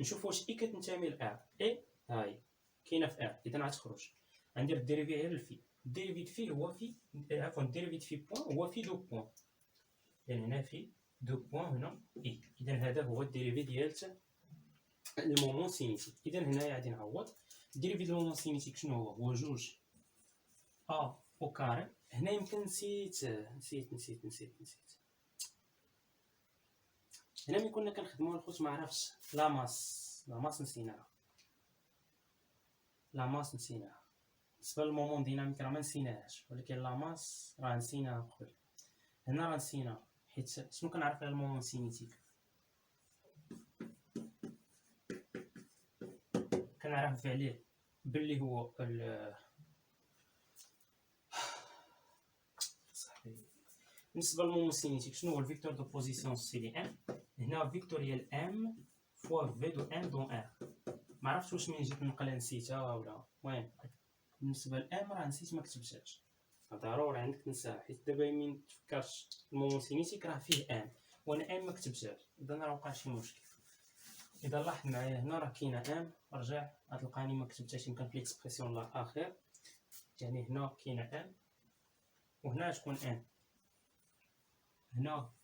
نشوف واش اي كتنتمي لار. اي هاي كاينه في ار، اذا غتخرج. غندير الديريفي غير الفي. الديريفي في هو في عفوا الديريفي في بوان هو في دو بوان، يعني هنا في دو بوان هنا اي. اذا هذا هو الديريفي ديال المومون سينيتيك. اذا هنايا غادي نعوض الديريفي ديال المومون سينيتيك شنو هو؟ هو جوج ا او كاري. هنا يمكن نسيت هنا ملي كنا كنخدمو الخوت ما عرفتش لا ماس نسيناها. بالنسبه للمومون ديناميك راه ما نسيناهاش، ولكن لا ماس راه نسيناها قبل. هنا راه نسيناها حيت شنو كنعرف على المومون سينيتيك؟ كنعرف عليه باللي هو بالنسبه للمومون سينيتيك شنو هو الفيكتور دو بوزيسيون سي دي ام. هنا فيكتوريال ام فوا في دو ام دون ار. ما عرفتش واش من جيت نقلها نسيتها ولا. المهم بالنسبه لام راه نسيت ما كتبتهاش، ضروري عندك تنساها حيت دابا من تفكرش المومون سينيتيك راه فيه ام وانا ام ما كتبتهاش، اذا راه وقع شي مشكل. اذا لاحظ معايا هنا راه كاينه ام، رجع غتلقاني ما كتبتهاش يمكن في ليكسبرسيون الاخير، يعني هنا كاينه ام وهنا تكون ام. هنا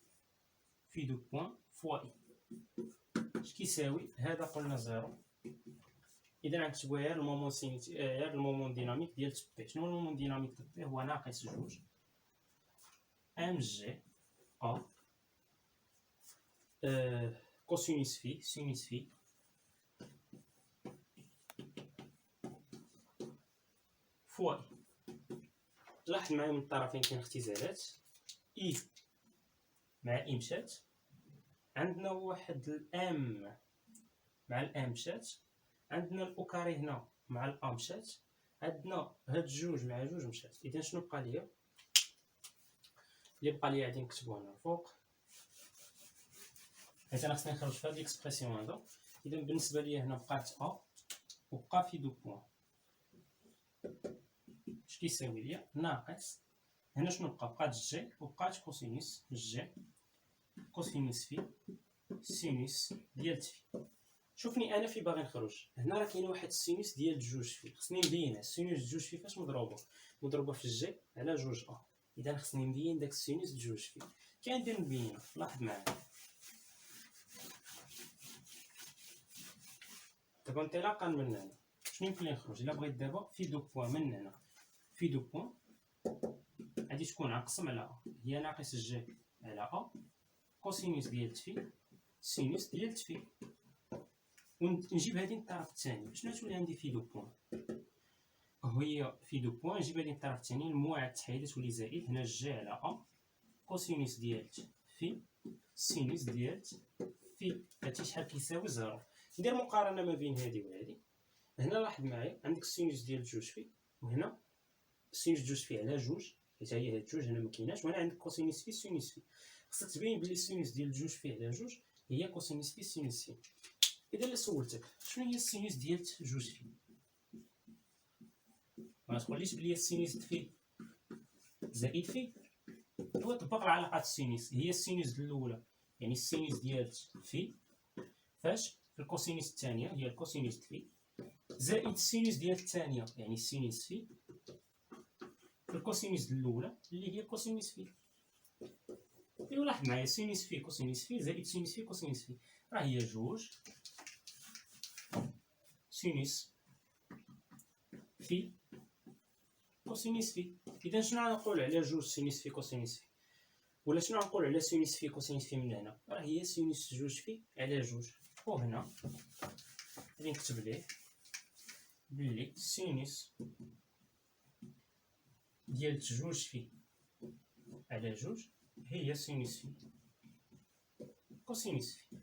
في دو بوان فوا اي اش كيساوي؟ هذا قلنا زيرو. اذا غنكتبو غير المومون سينيتيك غير المومون ديناميك ديال بي. شنو هو المومون ديناميك ديال بي؟ هو ناقص جوج ام جي ا كوسينوس في سينوس في فوا اي. لاحظ معايا من الطرفين كاين اختزالات، اي مع اي مشات، عندنا واحد الام مع الام مشات، عندنا الاو كاري هنا مع الام مشات، عندنا هاد جوج مع جوج مشات. اذا شنو بقى ليا؟ اللي بقى ليا غادي نكتبو هنا الفوق، حيت انا خصني نخرج في هاد ليكسبرسيون هذا. اذا بالنسبه ليا هنا بقات ا وبقى في دو بوان، اش كيساوي ليا ناقص هنا شنو بقات جي وبقات كوسينوس جي كوسينوس في سينوس ديال في. شوفني انا في باغي نخرج هنا، راه كاين واحد السينوس ديال جوج في، خصني نبين السينوس جوج في فاش مضروبه في جي على جوج ا. اذا خصني نبين داك السينوس جوج في. كندير نبين، لاحظ معايا دابا انطلاقا من هنا شنو يمكن لي نخرج؟ الا بغيت دابا في دو بوان من هنا، في دو بوان غادي تكون نقسم على ا، هي ناقص جي على ا كوسينوس ديال في سينوس ديال في. ونجيب هذه الطرف الثاني، شنو تولي عندي في دو بوان؟ هي في دو بوان نجيب هذه الطرف الثاني، المجموعه التحايده تولي زائد هنا جي على ا كوسينوس ديال في سينوس ديال في. هادشي شحال كيساوي زيرو. ندير مقارنه ما بين هذه وهذه. هنا لاحظ معايا عندك السينوس ديال جوج في، وهنا السينوس جوج في على جوج، حيت هي هاد جوج هنا مكايناش، وهنا عندك كوسينوس في سينوس في. خصك تبين بلي السينوس ديال جوج في على جوج هي كوسينوس في سينوس في. اذا الا سولتك شنو هي السينوس ديال جوج في، ما تقوليش بلي السينوس في زائد في. هو طبق العلاقات السينوس، هي السينوس الاولى يعني السينوس ديال في فاش في الكوسينوس الثانيه هي الكوسينوس في، زائد السينوس ديال الثانيه يعني السينوس في الكوسينوس الاولى اللي هي كوسينوس في. ايوا لاحظ معايا سينوس في كوسينوس في زائد سينوس في كوسينوس في، راه هي جوج سينوس في كوسينوس في. اذا شنو غنقول على جوج سينوس في كوسينوس في؟ ولا شنو غنقول على سينوس في كوسينوس في من هنا؟ راه هي سينوس جوج في على جوج. وهنا غادي نكتب ليه بلي سينوس ديال جوج في على جوج هي سينوس في كوسينوس في.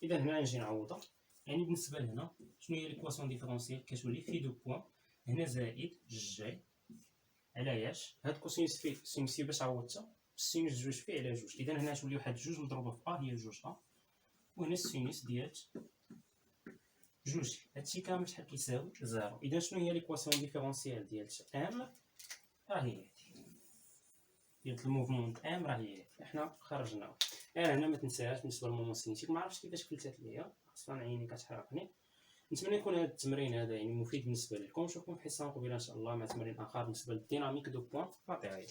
اذا هنا نجي نعوضها، يعني بالنسبه لهنا شنو هي ليكواسيون ديفيرونسيال؟ كتولي في دو بوان هنا زائد جي على ياش هاد كوسينوس في سينوس في باش عوضتها السينوس جوج في على جوج. اذا هنا تولي واحد جوج مضروبه في ا هي جوج ا، وهنا السينوس ديال جوج. هادشي كامل شحال كيساوي؟ زيرو. اذا شنو هي ليكواسيون ديفيرونسيال ديال ام؟ راه هي هادي ديال الموفمون ام، راه هي هادي حنا خرجناها. هنا ما تنساهاش بالنسبه للمومون سينيتيك. ما عرفتش كيفاش فلتات ليا، اصلا عيني كتحرقني. نتمنى يكون هذا التمرين هذا يعني مفيد بالنسبه لكم. نشوفكم في حصه مقبله ان شاء الله مع تمرين اخر بالنسبه للديناميك دو بوان لاتيريال.